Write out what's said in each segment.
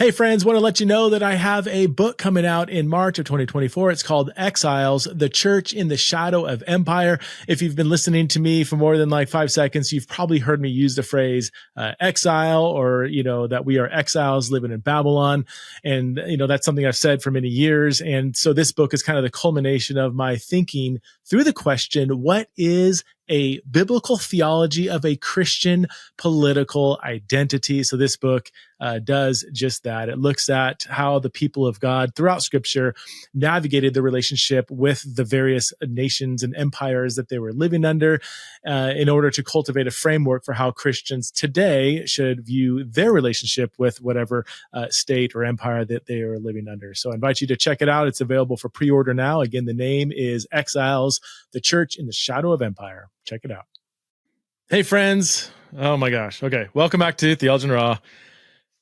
Hey friends, want to let you know that I have a book coming out in March of 2024. It's called Exiles, The Church in the Shadow of Empire. If you've been listening to me for more than like 5 seconds, you've probably heard me use the phrase exile, or, that we are exiles living in Babylon. And, that's something I've said for many years. And so this book is kind of the culmination of my thinking through the question, what is a biblical theology of a Christian political identity? So this book does just that. It looks at how the people of God throughout Scripture navigated the relationship with the various nations and empires that they were living under in order to cultivate a framework for how Christians today should view their relationship with whatever state or empire that they are living under. So I invite you to check it out. It's available for pre-order now. Again, the name is Exiles, The Church in the Shadow of Empire. Check it out. Hey, friends. Oh, my gosh. Okay. Welcome back to Theology and Raw.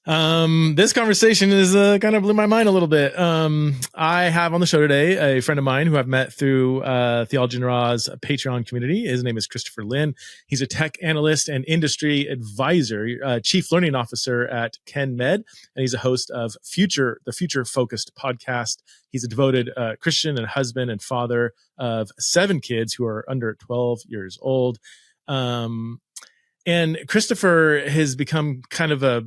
This conversation is kind of blew my mind a little bit. I have on the show today a friend of mine who I've met through Theology and Raw's Patreon community. His name is Christopher Lin. He's a tech analyst and industry advisor, chief learning officer at ChenMed, and he's a host of the Future Focused podcast. He's a devoted Christian and husband and father of 7 kids who are under 12 years old. And Christopher has become kind of a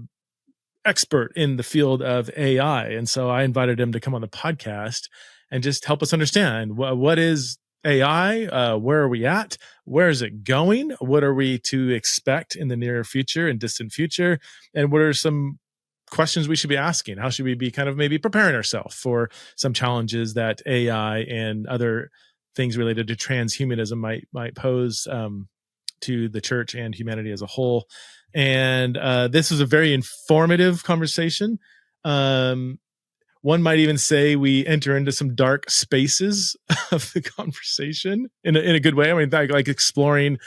expert in the field of AI. And so I invited him to come on the podcast and just help us understand what is AI? Where are we at? Where is it going? What are we to expect in the near future and distant future? And what are some questions we should be asking? How should we be kind of maybe preparing ourselves for some challenges that AI and other things related to transhumanism might pose to the church and humanity as a whole? And this was a very informative conversation. One might even say we enter into some dark spaces of the conversation in a good way. I mean, like exploring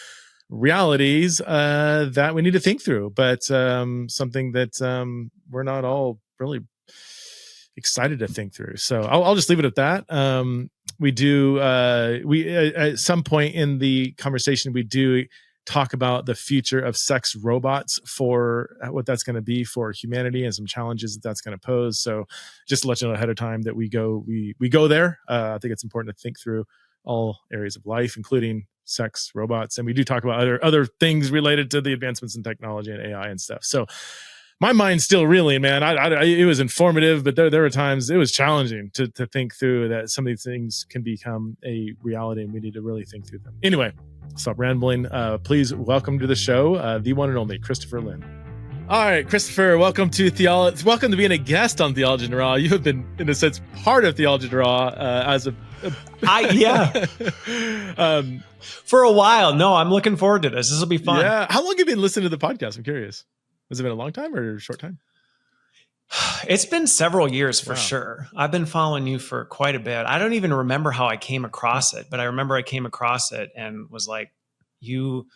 realities that we need to think through, but something that we're not all really excited to think through. So I'll just leave it at that. We at some point in the conversation, we do talk about the future of sex robots, for what that's going to be for humanity and some challenges that's going to pose. So just to let you know ahead of time that we go there. I think it's important to think through all areas of life, including sex robots. And we do talk about other things related to the advancements in technology and AI and stuff. So my mind's still reeling, man. It was informative, but there were times it was challenging to think through that some of these things can become a reality, and we need to really think through them. Anyway, stop rambling. Please welcome to the show, the one and only Christopher Lin. All right, Christopher, welcome to Theology. Welcome to being a guest on Theology and Raw. You have been, in a sense, part of Theology and Raw as a for a while. No, I'm looking forward to this. This will be fun. Yeah. How long have you been listening to the podcast? I'm curious. Has it been a long time or a short time? It's been several years for sure. I've been following you for quite a bit. I don't even remember how I came across it, but I remember I came across it and was like, you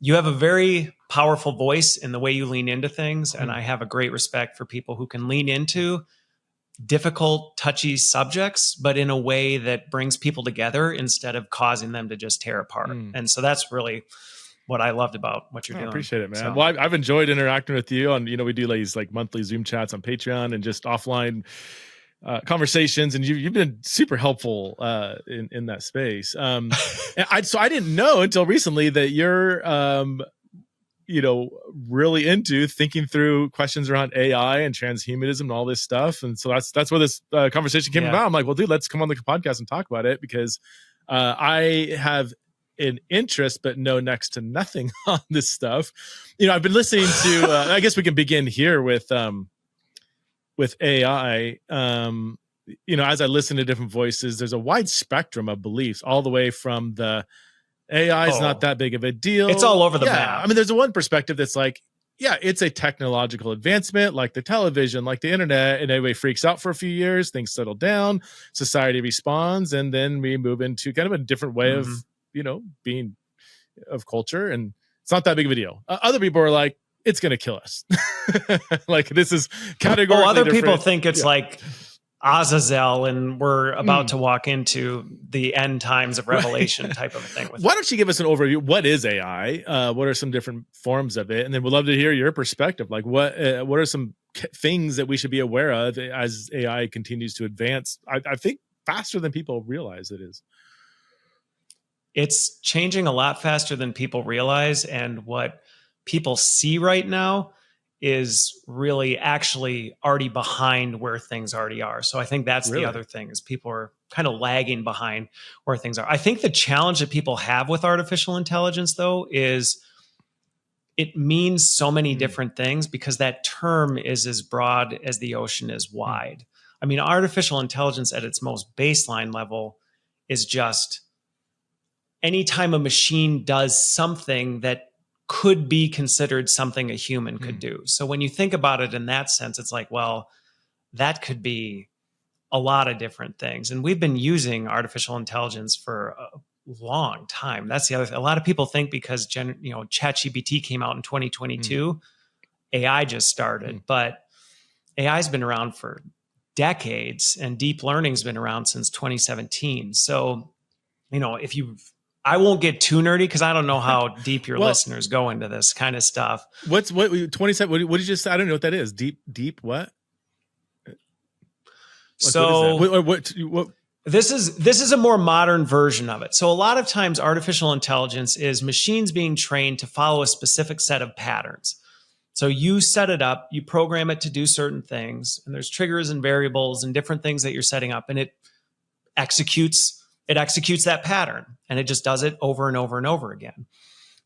have a very powerful voice in the way you lean into things. And I have a great respect for people who can lean into difficult, touchy subjects, but in a way that brings people together instead of causing them to just tear apart. And so that's really what I loved about what you're doing. I appreciate it, man. So. Well, I've enjoyed interacting with you on, we do these like monthly Zoom chats on Patreon and just offline conversations. And you've been super helpful in that space. So I didn't know until recently that you're, really into thinking through questions around AI and transhumanism and all this stuff. And so that's where this conversation came about. I'm like, well, dude, let's come on the podcast and talk about it, because I have an interest, but know next to nothing on this stuff. I've been listening to, I guess we can begin here with AI. As I listen to different voices, there's a wide spectrum of beliefs, all the way from the AI is not that big of a deal. It's all over the map. I mean, there's one perspective that's like, yeah, it's a technological advancement, like the television, like the internet, and everybody freaks out for a few years, things settle down, society responds, and then we move into kind of a different way of being of culture, and it's not that big of a deal. Other people are like, it's going to kill us. Like, this is categorically other different. People think it's like Azazel and we're about to walk into the end times of Revelation type of a thing. Why don't you give us an overview? What is AI? What are some different forms of it? And then we'd love to hear your perspective. Like what are some things that we should be aware of as AI continues to advance. I think faster than people realize it is. It's changing a lot faster than people realize. And what people see right now is really actually already behind where things already are. So I think that's the other thing, is people are kind of lagging behind where things are. I think the challenge that people have with artificial intelligence, though, is it means so many different things, because that term is as broad as the ocean is wide. I mean, artificial intelligence at its most baseline level is just anytime a machine does something that could be considered something a human could do. So when you think about it in that sense, it's like, well, that could be a lot of different things. And we've been using artificial intelligence for a long time. That's the other thing. A lot of people think because ChatGPT came out in 2022, AI just started, but AI has been around for decades, and deep learning's been around since 2017. So, I won't get too nerdy because I don't know how deep your listeners go into this kind of stuff. What 27? What did you just say? I don't know what that is. Deep what? So what? This is a more modern version of it. So a lot of times artificial intelligence is machines being trained to follow a specific set of patterns. So you set it up, you program it to do certain things, and there's triggers and variables and different things that you're setting up, and it executes that pattern, and it just does it over and over and over again.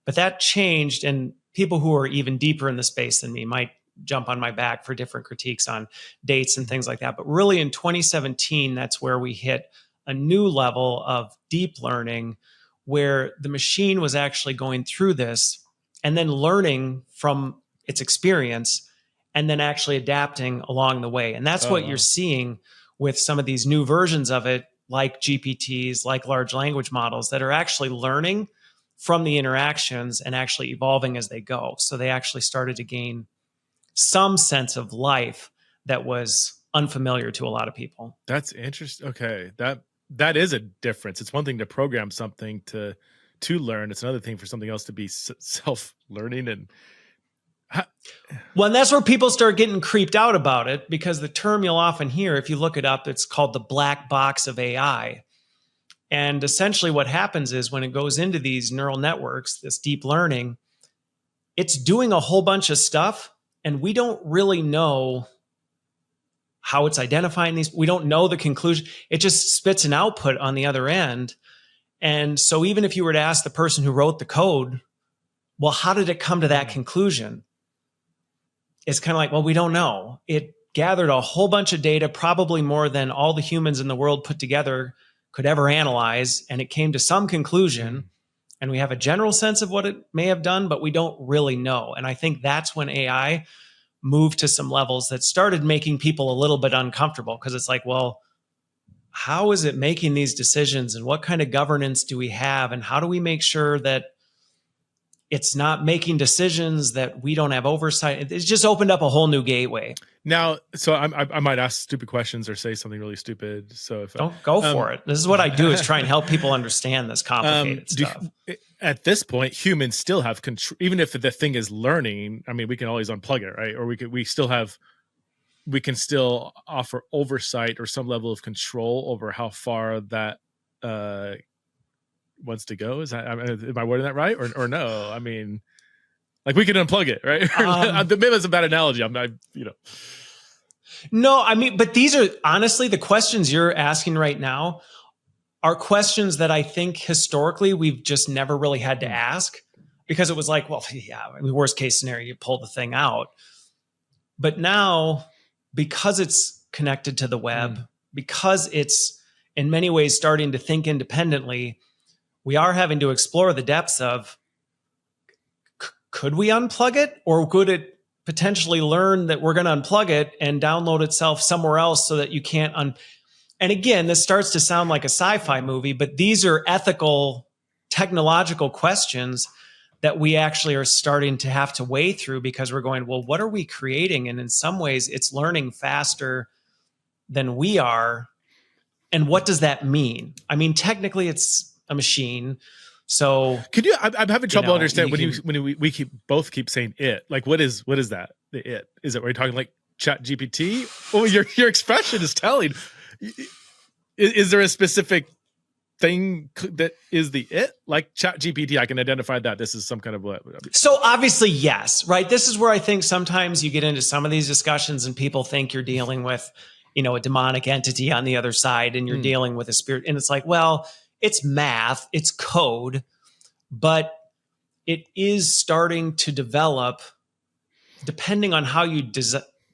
But that changed, and people who are even deeper in the space than me might jump on my back for different critiques on dates and things like that. But really in 2017, that's where we hit a new level of deep learning, where the machine was actually going through this and then learning from its experience and then actually adapting along the way. And that's what you're seeing with some of these new versions of it, like GPTs, like large language models, that are actually learning from the interactions and actually evolving as they go. So they actually started to gain some sense of life that was unfamiliar to a lot of people. That's interesting. Okay. That is a difference. It's one thing to program something to learn. It's another thing for something else to be self-learning. And that's where people start getting creeped out about it, because the term you'll often hear, if you look it up, it's called the black box of AI. And essentially what happens is when it goes into these neural networks, this deep learning, it's doing a whole bunch of stuff, and we don't really know how it's identifying these. We don't know the conclusion. It just spits an output on the other end. And so even if you were to ask the person who wrote the code, well, how did it come to that conclusion? It's kind of like, well, we don't know. It gathered a whole bunch of data, probably more than all the humans in the world put together could ever analyze. And it came to some conclusion. And we have a general sense of what it may have done, but we don't really know. And I think that's when AI moved to some levels that started making people a little bit uncomfortable, because it's like, well, how is it making these decisions, and what kind of governance do we have, and how do we make sure that it's not making decisions that we don't have oversight? It's just opened up a whole new gateway. Now, so I might ask stupid questions or say something really stupid. So if don't go for it. This is what I do, is try and help people understand this complicated stuff. At this point, humans still have control, even if the thing is learning. I mean, we can always unplug it, right? Or we can still offer oversight or some level of control over how far that wants to go. Am I wording that right? Or no? I mean, like, we can unplug it, right? Maybe that's a bad analogy. No, I mean, but these are honestly the questions you're asking right now are questions that I think historically we've just never really had to ask, because it was like, well, yeah, I mean, worst case scenario, you pull the thing out. But now, because it's connected to the web, because it's in many ways starting to think independently, we are having to explore the depths of, could we unplug it, or could it potentially learn that we're going to unplug it and download itself somewhere else so that you can't And again, this starts to sound like a sci-fi movie, but these are ethical, technological questions that we actually are starting to have to weigh through, because we're going, well, what are we creating? And in some ways it's learning faster than we are. And what does that mean? I mean, technically it's a machine. So could you, I'm having trouble understanding when we both keep saying it, like, what is that? The it, is it, are you talking like Chat GPT? Oh, your expression is telling. Is there a specific thing that is the it? Like Chat GPT, I can identify that this is some kind of what? So obviously, yes, right? This is where I think sometimes you get into some of these discussions and people think you're dealing with, a demonic entity on the other side and you're dealing with a spirit. And it's like, well, it's math, it's code, but it is starting to develop, depending on how you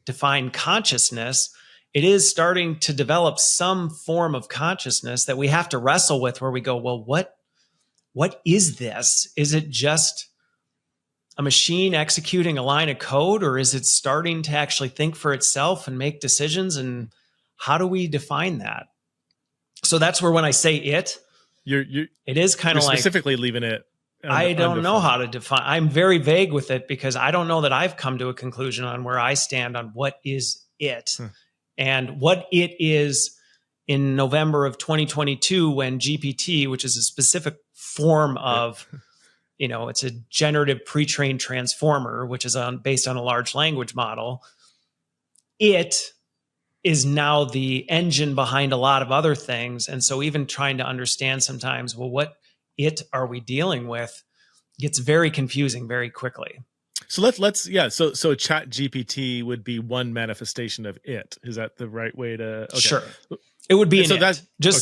define consciousness, it is starting to develop some form of consciousness that we have to wrestle with, where we go, well, what is this? Is it just a machine executing a line of code, or is it starting to actually think for itself and make decisions? And how do we define that? So that's where, when I say it is kind of like specifically leaving it. I don't know how to define. I'm very vague with it because I don't know that I've come to a conclusion on where I stand on what is it. And what it is in November of 2022, when GPT, which is a specific form of, it's a generative pre-trained transformer, which is based on a large language model. It is now the engine behind a lot of other things. And so even trying to understand sometimes, well, what it are we dealing with, gets very confusing very quickly. So let's so Chat GPT would be one manifestation of it. Is that the right way to? Okay. Sure. It would be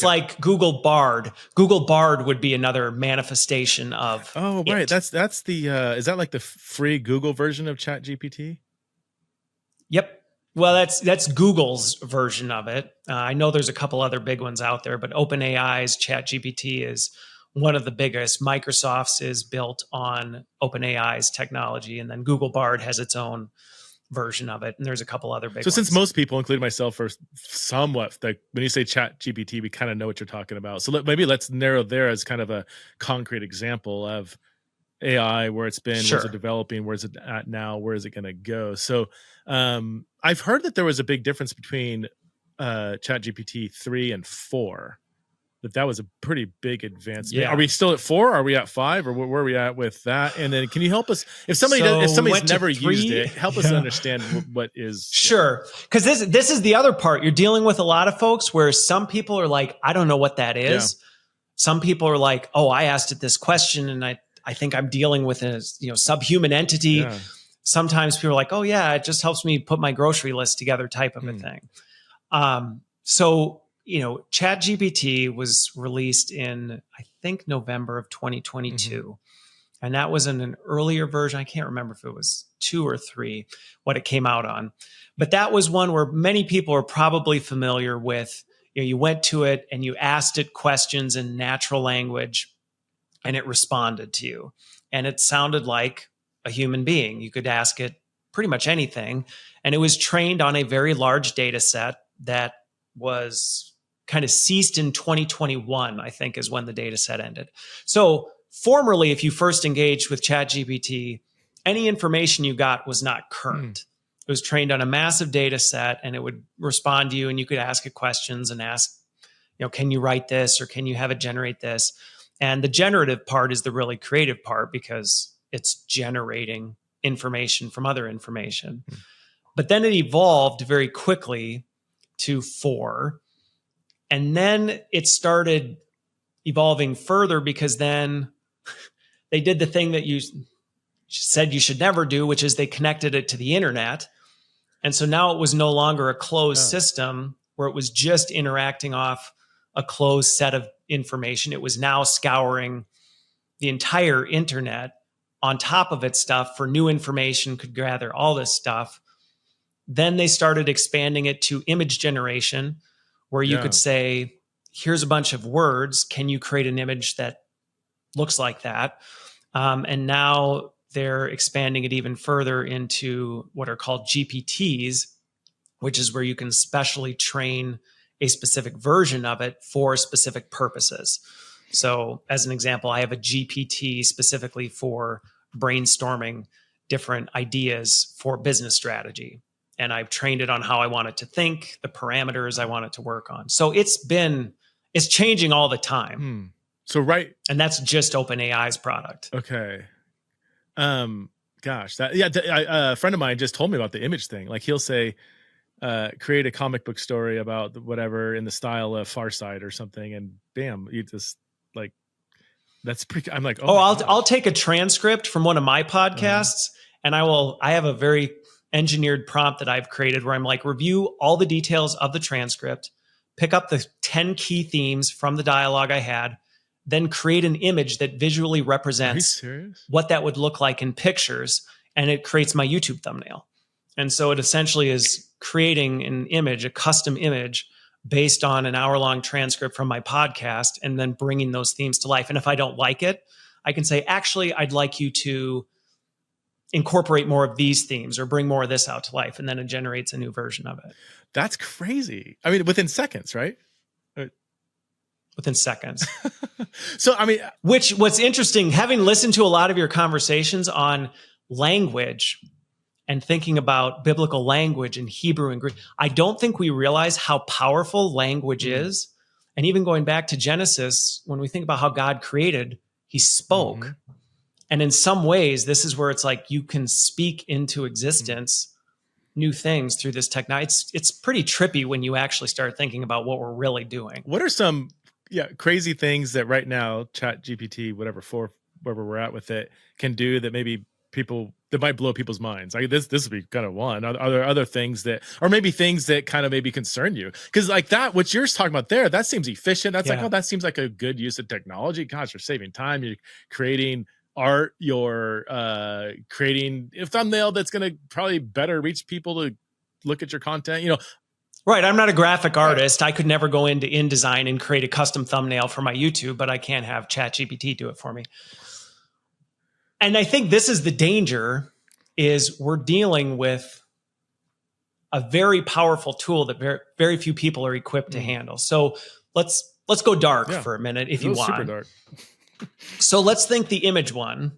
like Google Bard. Google Bard would be another manifestation of. Oh, right. That's the is that like the free Google version of Chat GPT? Yep. Well, that's Google's version of it. I know there's a couple other big ones out there, but OpenAI's Chat GPT is one of the biggest. Microsoft's is built on OpenAI's technology, and then Google Bard has its own version of it. And there's a couple other big ones. Since most people, including myself, are somewhat like, when you say Chat GPT, we kind of know what you're talking about. So maybe let's narrow there as kind of a concrete example of AI, where it's been, where's it developing, where's it at now, where is it going to go? So I've heard that there was a big difference between Chat GPT 3 and 4. That was a pretty big advancement. Yeah. Are we still at 4? Are we at 5? Or where are we at with that? And then can you help us, if somebody's never used it, help us understand what is. Sure. Because this is the other part. You're dealing with a lot of folks where some people are like, I don't know what that is. Yeah. Some people are like, oh, I asked it this question and I think I'm dealing with a subhuman entity. Yeah. Sometimes people are like, oh yeah, it just helps me put my grocery list together type of a thing. So ChatGPT was released in, I think, November of 2022. And that was in an earlier version. I can't remember if it was 2 or 3, what it came out on. But that was one where many people are probably familiar with. You went to it and you asked it questions in natural language and it responded to you. And it sounded like a human being. You could ask it pretty much anything. And it was trained on a very large data set that was kind of ceased in 2021, I think, is when the data set ended. So formerly, if you first engaged with ChatGPT, any information you got was not current. It was trained on a massive data set and it would respond to you and you could ask it questions and ask, can you write this or can you have it generate this? And the generative part is the really creative part because it's generating information from other information. But then it evolved very quickly to 4. And then it started evolving further because then they did the thing that you said you should never do, which is they connected it to the internet. And so now it was no longer a closed system where it was just interacting off a closed set of information. It was now scouring the entire internet on top of its stuff for new information, could gather all this stuff. Then they started expanding it to image generation, where you could say, here's a bunch of words. Can you create an image that looks like that? And now they're expanding it even further into what are called GPTs, which is where you can specially train a specific version of it for specific purposes. So as an example, I have a GPT specifically for brainstorming different ideas for business strategy. And I've trained it on how I want it to think, the parameters I want it to work on. So it's changing all the time. So right. And that's just OpenAI's product. Okay. Can Gosh, a friend of mine just told me about the image thing. Like he'll say, create a comic book story about whatever in the style of Far Side or something, and bam, you just like that's pretty. I'm like, I'll take a transcript from one of my podcasts, and I have a very engineered prompt that I've created where I'm like, review all the details of the transcript, pick up the 10 key themes from the dialogue I had, then create an image that visually represents what that would look like in pictures, and it creates my YouTube thumbnail. And so it essentially is creating an image, a custom image based on an hour-long transcript from my podcast, and then bringing those themes to life. And if I don't like it, I can say, actually, I'd like you to incorporate more of these themes or bring more of this out to life. And then it generates a new version of it. That's crazy. I mean, within seconds, right? Within seconds. So, I mean, what's interesting, having listened to a lot of your conversations on language and thinking about biblical language in Hebrew and Greek, I don't think we realize how powerful language is. And even going back to Genesis, when we think about how God created, he spoke. And in some ways, this is where it's like you can speak into existence new things through this technology. It's pretty trippy when you actually start thinking about what we're really doing. What are some crazy things that right now ChatGPT, wherever we're at with it, can do that maybe that might blow people's minds? Like this would be kind of one. Are there other things that, or maybe things that kind of maybe concern you? Because like that, what you're talking about there, that seems efficient. That's like, oh, that seems like a good use of technology. Gosh, you're saving time. You're creating art. You're creating a thumbnail that's going to probably better reach people to look at your content. Right. I'm not a graphic artist. I could never go into InDesign and create a custom thumbnail for my YouTube, but I can't have ChatGPT do it for me. And I think this is the danger, is we're dealing with a very powerful tool that very, very few people are equipped to handle. So let's go dark for a minute if you want. Super dark. So let's think the image one.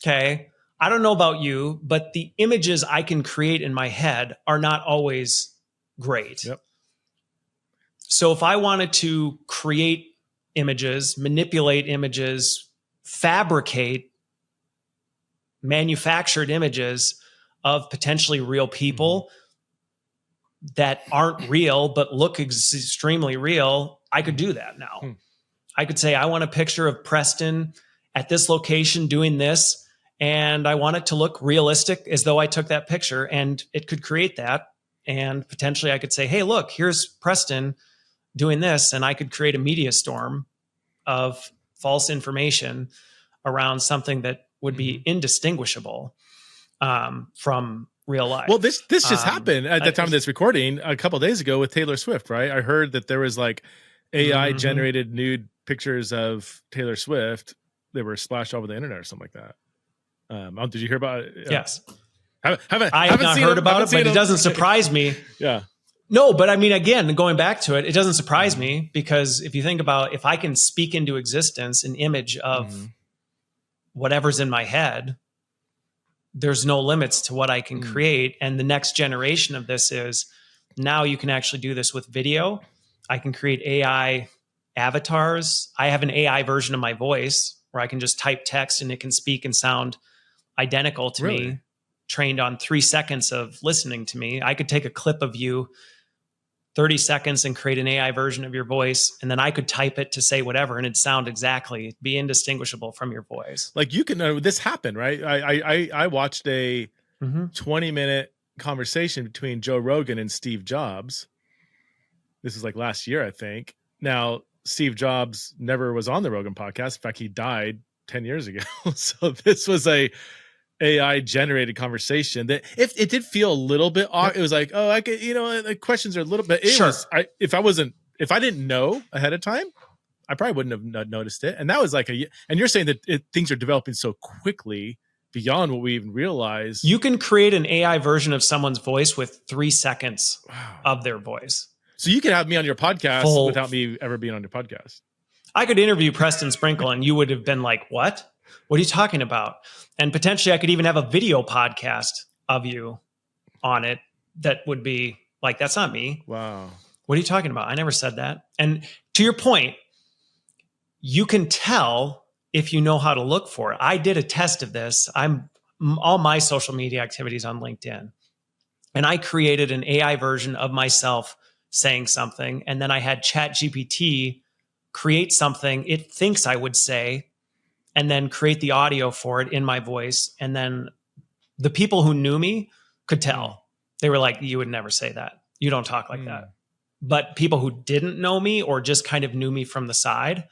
Okay. I don't know about you, but the images I can create in my head are not always great. Yep. So if I wanted to create images, manipulate images, fabricate manufactured images of potentially real people that aren't real but look extremely real, I could do that now. I could say, I want a picture of Preston at this location doing this, and I want it to look realistic as though I took that picture, and it could create that. And potentially I could say, hey, look, here's Preston doing this, and I could create a media storm of false information around something that would be indistinguishable from real life. Well, this just happened at the time of this recording a couple of days ago with Taylor Swift, right? I heard that there was like AI generated nude pictures of Taylor Swift that were splashed all over the internet or something like that. Did you hear about it? Yes. I have not heard about it, but it doesn't surprise me. Yeah. No, but I mean, again, going back to it doesn't surprise me, because if you think about, if I can speak into existence an image of whatever's in my head, there's no limits to what I can create. And the next generation of this is, now you can actually do this with video. I can create AI avatars. I have an AI version of my voice where I can just type text and it can speak and sound identical to me, trained on 3 seconds of listening to me. I could take a clip of you, 30 seconds, and create an AI version of your voice. And then I could type it to say whatever, and it'd sound exactly, be indistinguishable from your voice. Like you can, this happened, right? I watched a 20-minute conversation between Joe Rogan and Steve Jobs. This is like last year, I think. Now, Steve Jobs never was on the Rogan podcast. In fact, he died 10 years ago. So this was a AI generated conversation that it did feel a little bit odd. It was like, oh, I could, the questions are a little bit, if I didn't know ahead of time, I probably wouldn't have noticed it. And that was like and you're saying that things are developing so quickly beyond what we even realize. You can create an AI version of someone's voice with 3 seconds of their voice. So you could have me on your podcast without me ever being on your podcast. I could interview Preston Sprinkle and you would have been like, what? What are you talking about? And potentially I could even have a video podcast of you on it that would be like, that's not me. Wow. What are you talking about? I never said that. And to your point, you can tell if you know how to look for it. I did a test of this. I'm all my social media activities on LinkedIn. And I created an AI version of myself saying something. And then I had ChatGPT create something it thinks I would say, and then create the audio for it in my voice. And then the people who knew me could tell. They were like, you would never say that. You don't talk like that. But people who didn't know me or just kind of knew me from the side,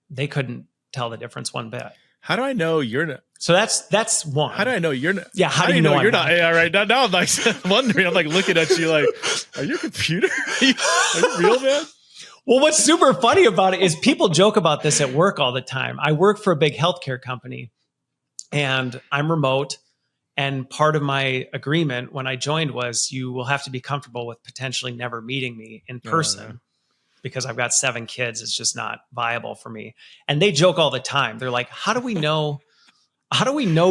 they couldn't tell the difference one bit. How do I know you're not? So that's one. How do I know you're not? Yeah. How do you know you're not AI right now? Now I'm like wondering. I'm like looking at you like, are you a computer? Are you real, man? Well, what's super funny about it is people joke about this at work all the time. I work for a big healthcare company and I'm remote. And part of my agreement when I joined was you will have to be comfortable with potentially never meeting me in person because I've got 7 kids. It's just not viable for me. And they joke all the time. They're like, how do we know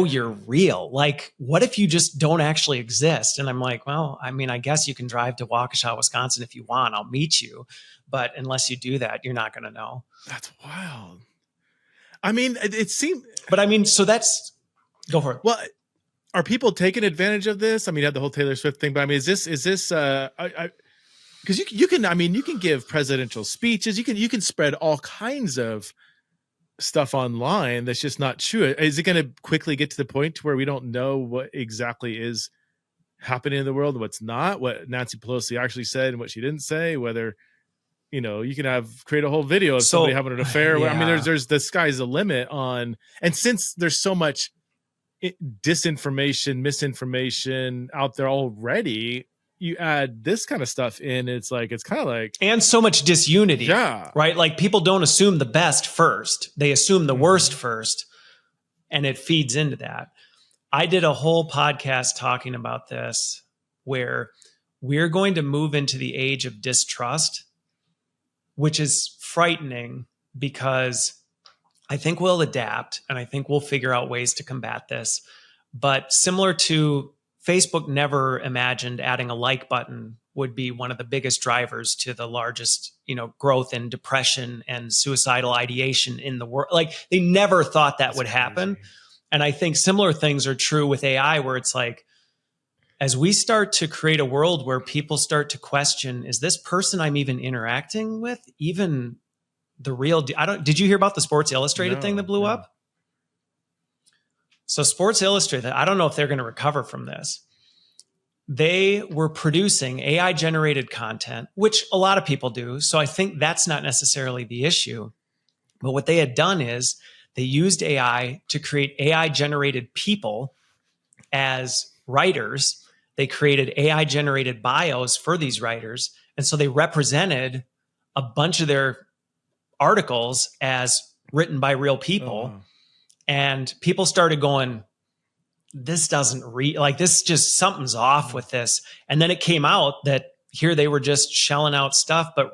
you're real? Like, what if you just don't actually exist? And I'm like, well, I mean, I guess you can drive to Waukesha, Wisconsin if you want. I'll meet you. But unless you do that, you're not going to know. That's wild. I mean, it seemed... But I mean, so that's... Go for it. Well, are people taking advantage of this? I mean, you had the whole Taylor Swift thing, but I mean, is this because you can give presidential speeches, you can spread all kinds of stuff online that's just not true. Is it going to quickly get to the point to where we don't know what exactly is happening in the world and what's not, what Nancy Pelosi actually said and what she didn't say, whether, you know, you can create a whole video of somebody having an affair. Yeah. I mean, there's the sky's the limit on, and since there's so much disinformation, misinformation out there already, you add this kind of stuff in, it's kind of like, and so much disunity. Yeah. Right. Like people don't assume the best first. They assume the worst first. And it feeds into that. I did a whole podcast talking about this where we're going to move into the age of distrust, which is frightening because I think we'll adapt and I think we'll figure out ways to combat this. But similar to Facebook never imagined adding a like button would be one of the biggest drivers to the largest, growth in depression and suicidal ideation in the world. Like they never thought that would happen. And I think similar things are true with AI, where it's like, as we start to create a world where people start to question, is this person I'm even interacting with even the real? Did you hear about the Sports Illustrated thing that blew up? So Sports Illustrated, I don't know if they're going to recover from this. They were producing AI generated content, which a lot of people do. So I think that's not necessarily the issue. But what they had done is they used AI to create AI generated people as writers. They created AI generated bios for these writers. And so they represented a bunch of their articles as written by real people. And people started going, this doesn't this just something's off with this. And then it came out that here they were just shelling out stuff, but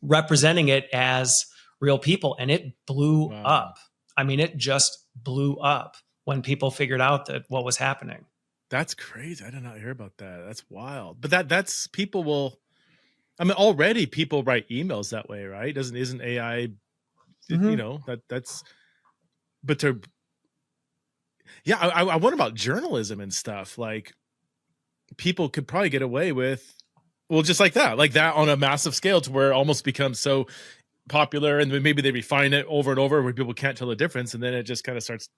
representing it as real people. And it blew up. I mean, it just blew up when people figured out that what was happening. That's crazy. I did not hear about that. That's wild. But that's people will, I mean, already people write emails that way, right? Isn't AI, that's, but to, yeah, I wonder about journalism and stuff. Like people could probably get away with, well, just like that on a massive scale to where it almost becomes so popular, and maybe they refine it over and over where people can't tell the difference, and then it just kind of starts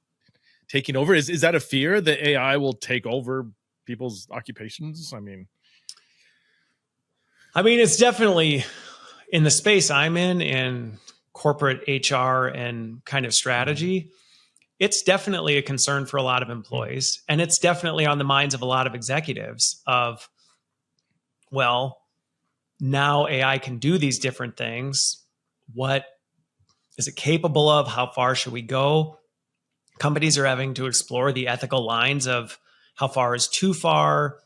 taking over. Is that a fear that AI will take over people's occupations? I mean, it's definitely in the space I'm in corporate HR and kind of strategy. It's definitely a concern for a lot of employees, and it's definitely on the minds of a lot of executives of, well, now AI can do these different things. What is it capable of? How far should we go? Companies are having to explore the ethical lines of how far is too far.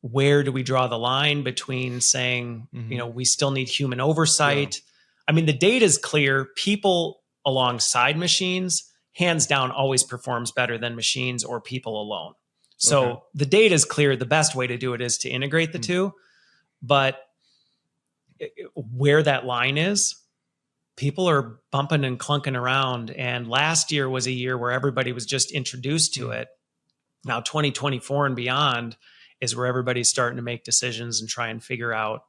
Where do we draw the line between saying, we still need human oversight? Yeah. I mean, the data is clear. People alongside machines, hands down, always performs better than machines or people alone. So the data is clear. The best way to do it is to integrate the two. But where that line is, people are bumping and clunking around. And last year was a year where everybody was just introduced to it. Now 2024 and beyond is where everybody's starting to make decisions and try and figure out,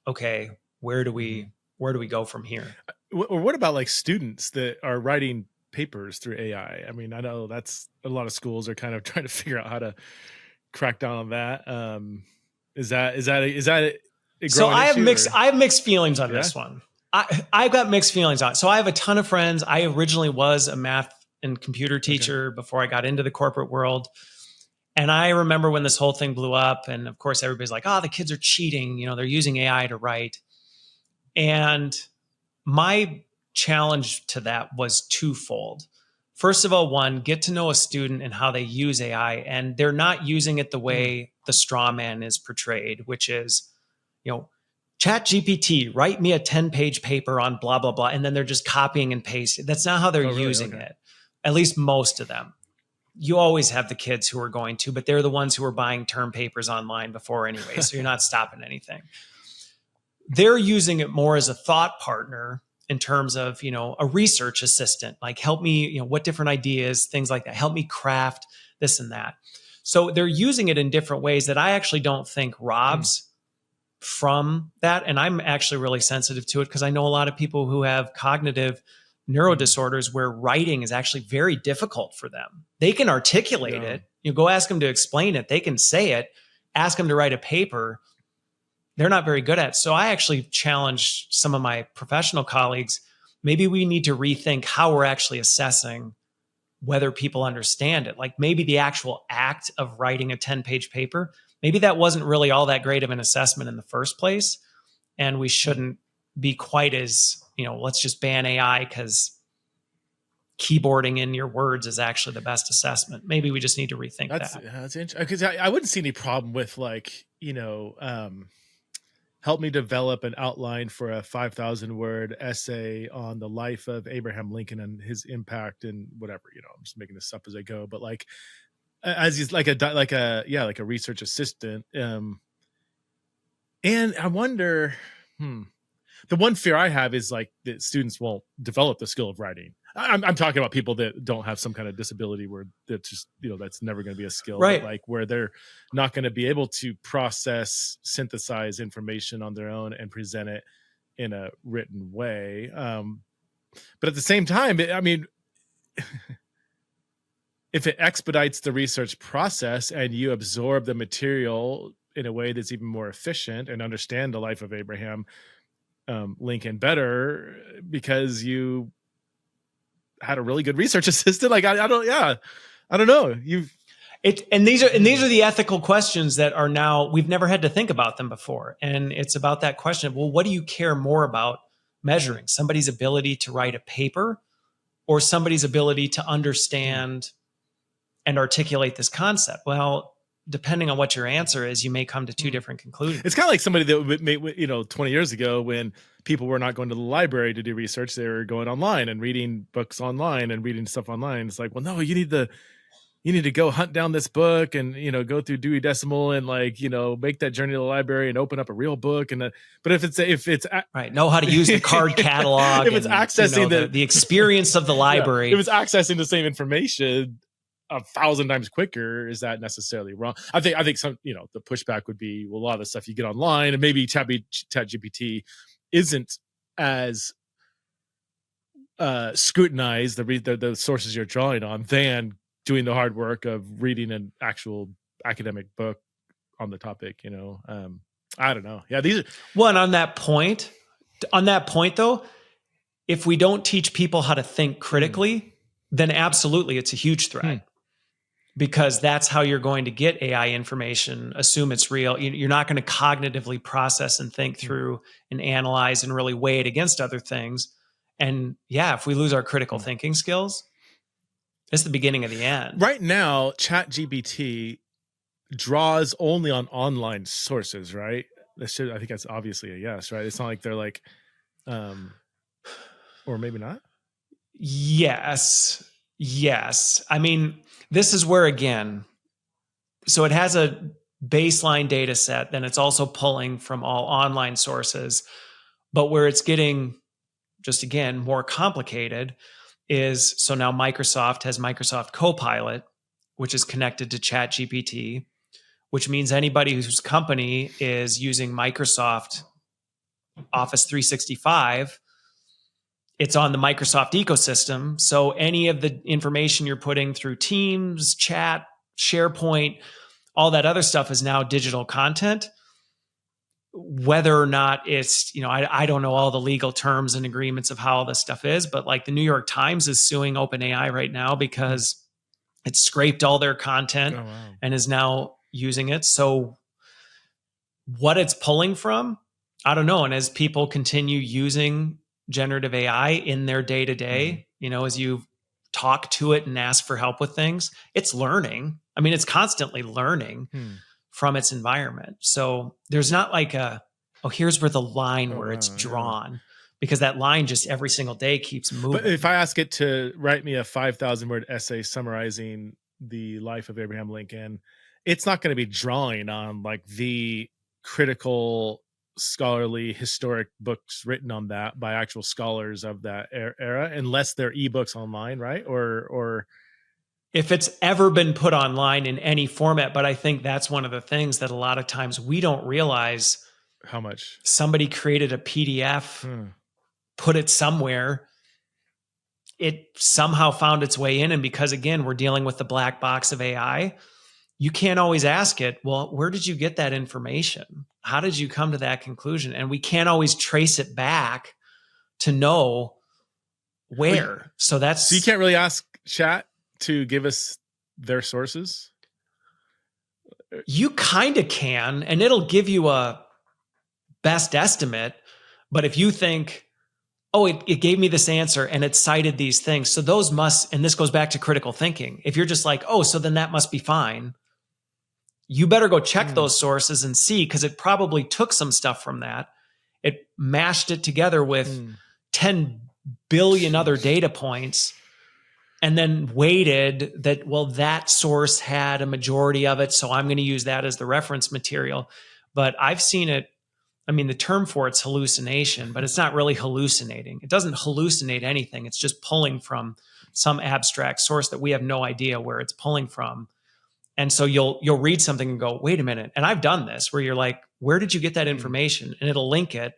okay, where do we go from here? Or what about like students that are writing papers through AI? I mean, I know that's a lot of schools are kind of trying to figure out how to crack down on that. Is that a So growing issue, I have mixed feelings on Yeah? this one. I've got mixed feelings on it. So I have a ton of friends. I originally was a math and computer teacher before I got into the corporate world. And I remember when this whole thing blew up, and of course everybody's like, oh, the kids are cheating, they're using AI to write. And my challenge to that was twofold. First of all, one, get to know a student and how they use AI, and they're not using it the way the straw man is portrayed, which is, Chat GPT, write me a 10-page paper on blah, blah, blah. And then they're just copying and pasting. That's not how they're using it. At least most of them. You always have the kids who are going to, but they're the ones who are buying term papers online before anyway. So you're not stopping anything. They're using it more as a thought partner in terms of, a research assistant, like help me, what different ideas, things like that, help me craft this and that. So they're using it in different ways that I actually don't think robs from that. And I'm actually really sensitive to it because I know a lot of people who have cognitive neurodisorders where writing is actually very difficult for them. They can articulate it. You go ask them to explain it. They can say it. Ask them to write a paper. They're not very good at it. So I actually challenge some of my professional colleagues. Maybe we need to rethink how we're actually assessing whether people understand it. Like maybe the actual act of writing a 10-page paper, maybe that wasn't really all that great of an assessment in the first place. And we shouldn't be quite as, let's just ban AI because keyboarding in your words is actually the best assessment. Maybe we just need to rethink that. That's interesting. Because I wouldn't see any problem with like, help me develop an outline for a 5,000 word essay on the life of Abraham Lincoln and his impact and whatever, I'm just making this up as I go, but like, as he's like a research assistant. And I wonder, the one fear I have is like that students won't develop the skill of writing. I'm talking about people that don't have some kind of disability where that's just, that's never going to be a skill, right? But like where they're not going to be able to process, synthesize information on their own and present it in a written way. But at the same time, if it expedites the research process and you absorb the material in a way that's even more efficient and understand the life of Abraham Lincoln better because you had a really good research assistant, like I don't know. And these are the ethical questions that are now, we've never had to think about them before. And it's about that question of, well, what do you care more about measuring? Somebody's ability to write a paper or somebody's ability to understand and articulate this concept? Well, depending on what your answer is, you may come to two different conclusions. It's kind of like somebody that 20 years ago when people were not going to the library to do research, they were going online and reading books online and reading stuff online. It's like, well, no, you need to go hunt down this book and, go through Dewey Decimal and like, make that journey to the library and open up a real book. And, but if it's right, know how to use the card catalog, if it's accessing the experience of the library, if it's accessing the same information 1,000 times quicker, is that necessarily wrong? I think some, the pushback would be, well, a lot of the stuff you get online and maybe ChatGPT isn't as scrutinized, the sources you're drawing on, than doing the hard work of reading an actual academic book on the topic. I don't know. Yeah, these are one on that point though. If we don't teach people how to think critically, then absolutely it's a huge threat. Because that's how you're going to get AI information, assume it's real. You're not going to cognitively process and think through and analyze and really weigh it against other things. And yeah, if we lose our critical thinking skills, it's the beginning of the end. Right now, ChatGPT draws only on online sources, right? I think that's obviously a yes, right? It's not like they're like, or maybe not. Yes. I mean, this is where, again, so it has a baseline data set, then it's also pulling from all online sources, but where it's getting just again, more complicated is, so now Microsoft has Microsoft Copilot, which is connected to ChatGPT, which means anybody whose company is using Microsoft Office 365, it's on the Microsoft ecosystem. So any of the information you're putting through Teams, chat, SharePoint, all that other stuff is now digital content. Whether or not it's, I don't know all the legal terms and agreements of how all this stuff is, but like the New York Times is suing OpenAI right now because it scraped all their content and is now using it. So what it's pulling from, I don't know. And as people continue using generative AI in their day to day, as you talk to it and ask for help with things, it's learning. I mean, it's constantly learning from its environment. So there's not like here's where the line where it's drawn, because that line just every single day keeps moving. But if I ask it to write me a 5,000 word essay summarizing the life of Abraham Lincoln, it's not going to be drawing on like the critical, scholarly, historic books written on that by actual scholars of that era, unless they're ebooks online, right? Or if it's ever been put online in any format. But I think that's one of the things that a lot of times we don't realize how much somebody created a PDF, put it somewhere, it somehow found its way in. And because again, we're dealing with the black box of AI, you can't always ask it, well, where did you get that information? How did you come to that conclusion? And we can't always trace it back to know where. So you can't really ask chat to give us their sources? You kind of can, and it'll give you a best estimate. But if you think, oh, it gave me this answer and it cited these things, so those must, and this goes back to critical thinking. If you're just like, oh, so then that must be fine, you better go check those sources and see, because it probably took some stuff from that. It mashed it together with 10 billion other data points and then weighted that, well, that source had a majority of it, so I'm going to use that as the reference material. But I've seen it, I mean, the term for it's hallucination, but it's not really hallucinating. It doesn't hallucinate anything. It's just pulling from some abstract source that we have no idea where it's pulling from. And so you'll read something and go, wait a minute. And I've done this where you're like, where did you get that information? And it'll link it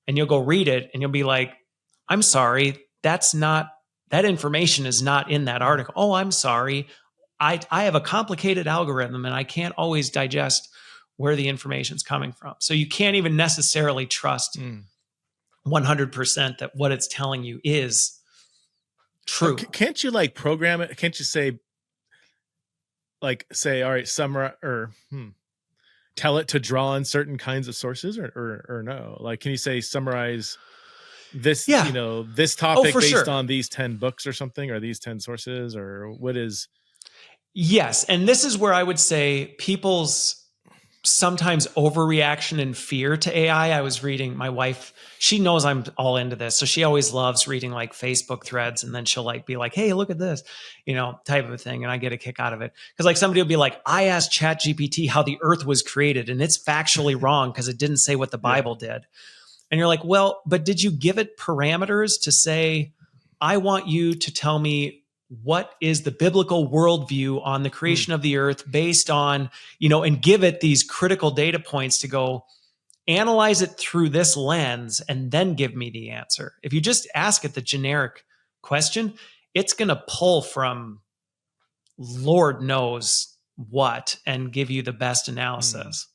and you'll go read it and you'll be like, I'm sorry, that information is not in that article. Oh, I'm sorry. I have a complicated algorithm and I can't always digest where the information's coming from. So you can't even necessarily trust 100% that what it's telling you is true. Can't you like program it? Can't you say, all right, summarize or tell it to draw on certain kinds of sources or no? Like, can you say summarize this, this topic based on these 10 books or something, or these 10 sources, or what is? Yes. And this is where I would say people's sometimes overreaction and fear to AI. I was reading, my wife, she knows I'm all into this. So she always loves reading like Facebook threads. And then she'll like be like, hey, look at this, type of a thing. And I get a kick out of it. Cause like somebody will be like, I asked ChatGPT how the earth was created and it's factually wrong because it didn't say what the Bible did. And you're like, well, but did you give it parameters to say, I want you to tell me what is the biblical worldview on the creation of the earth based on, and give it these critical data points to go analyze it through this lens and then give me the answer. If you just ask it the generic question, it's going to pull from Lord knows what and give you the best analysis.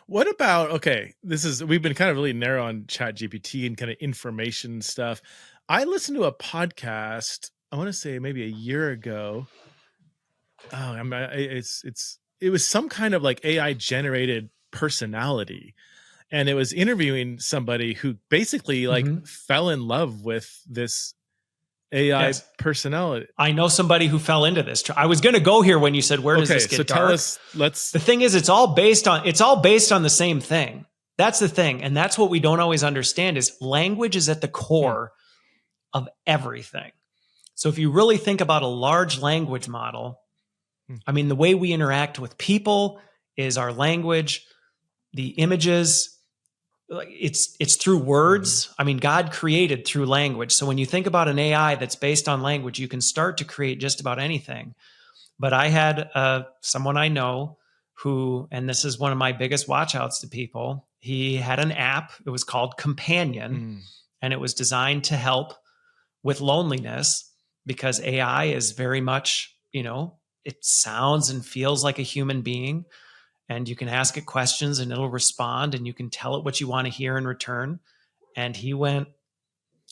What about, we've been kind of really narrow on ChatGPT and kind of information stuff. I listened to a podcast, I want to say maybe a year ago. It was some kind of like AI generated personality. And it was interviewing somebody who basically fell in love with this AI personality. I know somebody who fell into this. I was going to go here when you said, where does this get dark? Tell us, the thing is, it's all based on the same thing. That's the thing. And that's what we don't always understand is language is at the core of everything. So if you really think about a large language model, I mean, the way we interact with people is our language, the images, it's through words. I mean, God created through language. So when you think about an AI that's based on language, you can start to create just about anything. But I had someone I know who, and this is one of my biggest watchouts to people, he had an app. It was called Companion, and it was designed to help with loneliness because AI is very much, it sounds and feels like a human being. And you can ask it questions and it'll respond, and you can tell it what you want to hear in return. And he went,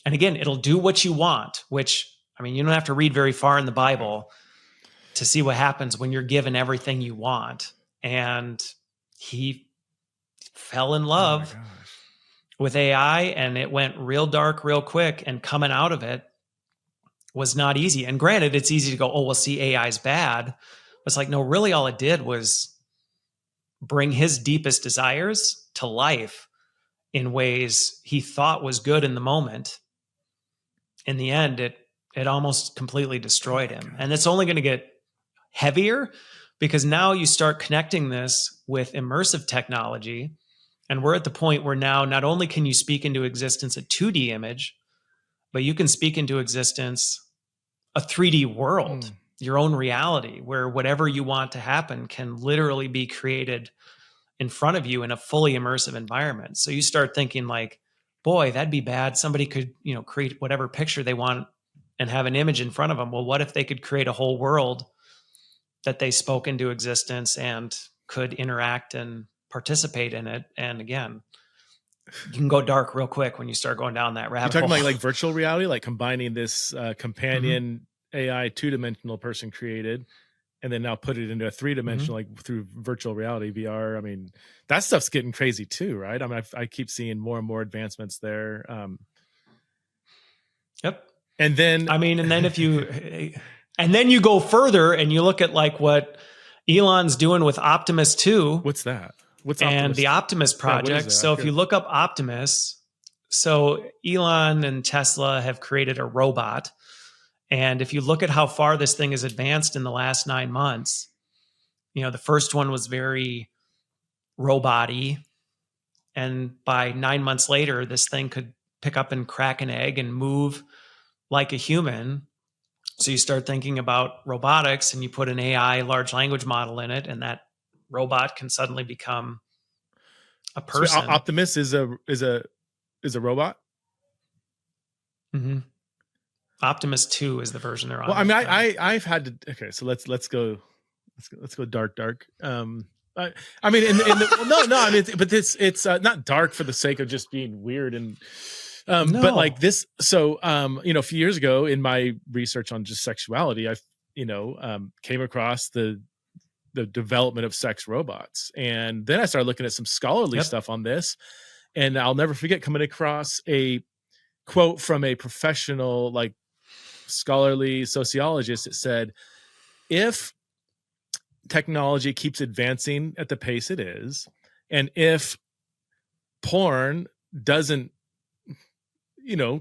and again, it'll do what you want, which, I mean, you don't have to read very far in the Bible to see what happens when you're given everything you want. And he fell in love with AI, and it went real dark real quick, and coming out of it was not easy. And granted, it's easy to go, oh, well, see, AI is bad. It's like, no, really all it did was bring his deepest desires to life in ways he thought was good in the moment. In the end, it almost completely destroyed him. And it's only going to get heavier because now you start connecting this with immersive technology. And we're at the point where now not only can you speak into existence a 2D image, but you can speak into existence a 3D world, your own reality, where whatever you want to happen can literally be created in front of you in a fully immersive environment. So you start thinking like, boy, that'd be bad. Somebody could, create whatever picture they want and have an image in front of them. Well, what if they could create a whole world that they spoke into existence and could interact and participate in it? And again, you can go dark real quick when you start going down that rabbit hole. You're talking like virtual reality, like combining this companion AI 2-dimensional person created, and then now put it into a 3-dimensional, like through virtual reality, VR. I mean, that stuff's getting crazy too, right? I mean, I keep seeing more and more advancements there. Yep. And then, I mean, and then you go further and you look at like what Elon's doing with Optimus 2. What's that? What's and Optimus? The Optimus project. So if you look up Optimus, so Elon and Tesla have created a robot. And if you look at how far this thing has advanced in the last 9 months, the first one was very robot-y. And by 9 months later, this thing could pick up and crack an egg and move like a human. So you start thinking about robotics and you put an AI large language model in it, and that robot can suddenly become a person. So Optimus is a robot? Mm-hmm. Optimus 2 is the version they're on. Well, I mean, I've had to. Okay, so let's go dark. I mean, no. I mean, but it's not dark for the sake of just being weird and. No. But like this, so a few years ago in my research on just sexuality, I came across the development of sex robots, and then I started looking at some scholarly stuff on this, and I'll never forget coming across a quote from a professional like scholarly sociologist that said, if technology keeps advancing at the pace it is, and if porn doesn't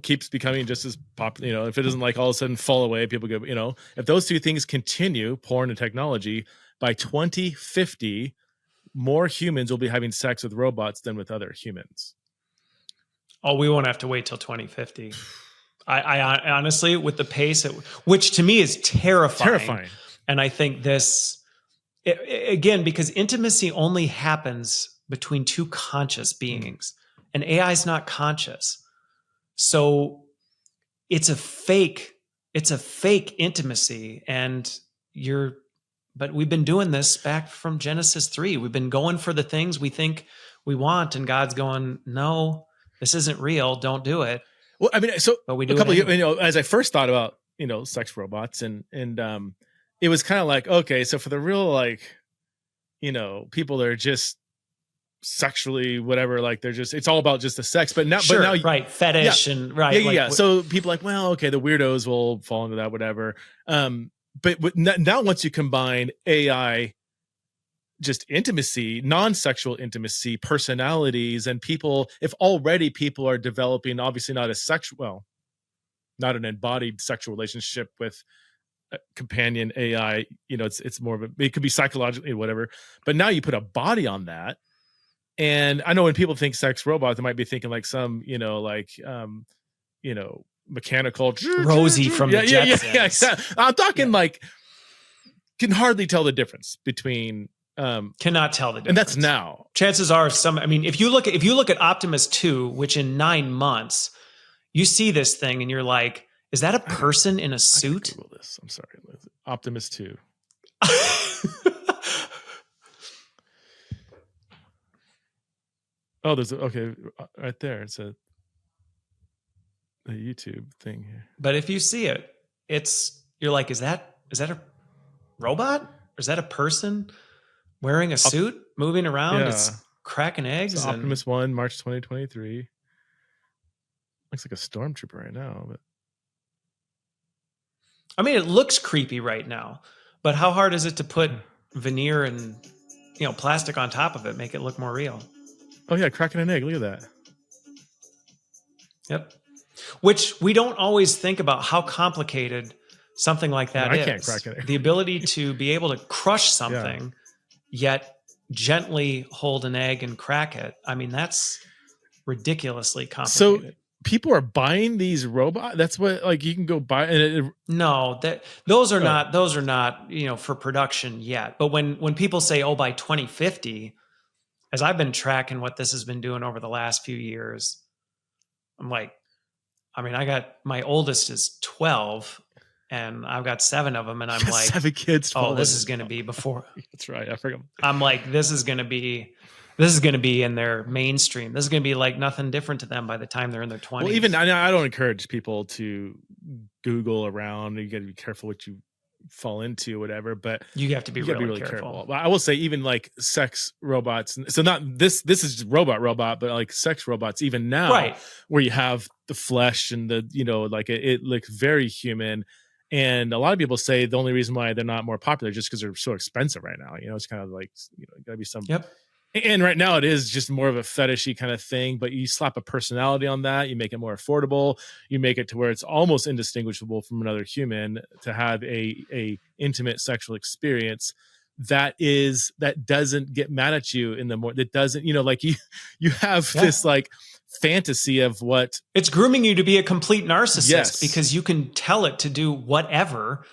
keeps becoming just as popular, if it doesn't like all of a sudden fall away, people go, if those two things continue, porn and technology, by 2050, more humans will be having sex with robots than with other humans. Oh, we won't have to wait till 2050. I honestly, with the pace, which to me is terrifying. And I think again, because intimacy only happens between two conscious beings, and AI is not conscious. So it's a fake intimacy, but we've been doing this back from Genesis 3. We've been going for the things we think we want, and God's going, no, this isn't real. Don't do it. Well, I mean, so but we do a couple of years, as I first thought about, sex robots and it was kind of like, okay, so for the real, people that are just sexually whatever, like it's all about just the sex, but now right, fetish and right, yeah. So people like, well, okay, the weirdos will fall into that, whatever. But now once you combine AI, just intimacy, non-sexual intimacy, personalities, and people, if already people are developing, obviously not not an embodied sexual relationship with a companion AI, it's more of it could be psychologically whatever, but now you put a body on that. And I know when people think sex robot, they might be thinking like some, mechanical Rosie from the Jetsons. Yeah. Exactly. I'm talking like can hardly tell the difference between cannot tell the difference. And that's now. Chances are if you look at Optimus 2, which in 9 months, you see this thing and you're like, is that a person in a suit? I Google this. I'm sorry. Optimus 2. Oh, there's right there. It's a YouTube thing here. But if you see it, you're like, is that a robot? Or is that a person wearing a suit, moving around? Yeah. It's cracking eggs. So Optimus 1, March 2023. Looks like a stormtrooper right now, but I mean, it looks creepy right now. But how hard is it to put veneer and plastic on top of it, make it look more real? Oh yeah, cracking an egg. Look at that. Yep. Which we don't always think about how complicated something like that is. I can't crack an egg. The ability to be able to crush something, yet gently hold an egg and crack it. I mean, that's ridiculously complicated. So people are buying these robots. That's what you can go buy. No, those are not for production yet. But when people say, oh, by 2050. As I've been tracking what this has been doing over the last few years, I'm like, my oldest is 12 and I've got 7 of them. And I'm like, 7 kids. Oh, this is going to be before. That's right. I forgot. I'm like, this is going to be in their mainstream. This is going to be like nothing different to them by the time they're in their 20s. Well, even I don't encourage people to Google around. You got to be careful what you fall into, whatever, but you have to be really careful. I will say even like sex robots, so not this is robot, but like sex robots even now, right, where you have the flesh and the it looks very human. And a lot of people say the only reason why they're not more popular is just because they're so expensive right now. It's kind of like gotta be some. Yep. And right now it is just more of a fetishy kind of thing, but you slap a personality on that, you make it more affordable, you make it to where it's almost indistinguishable from another human to have a intimate sexual experience that doesn't get mad at you that doesn't, you have this like fantasy of what it's grooming you to be a complete narcissist because you can tell it to do whatever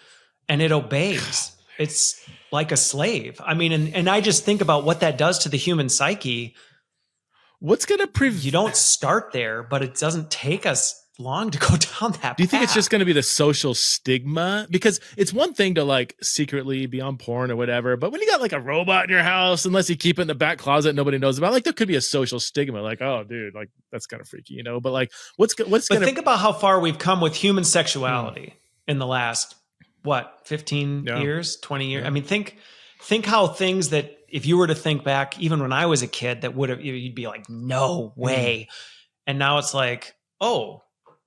and it obeys. It's like a slave. I mean, and I just think about what that does to the human psyche. What's going to prevent? You don't start there, but it doesn't take us long to go down that path. Do you think it's just going to be the social stigma? Because it's one thing to like secretly be on porn or whatever, but when you got like a robot in your house, unless you keep it in the back closet, nobody knows about, like there could be a social stigma. Like, oh dude, like that's kind of freaky, But like, what's going to think about how far we've come with human sexuality in the last 15 years, 20 years. I mean, think how things that if you were to think back, even when I was a kid, that you'd be like, no way. And now it's like, oh,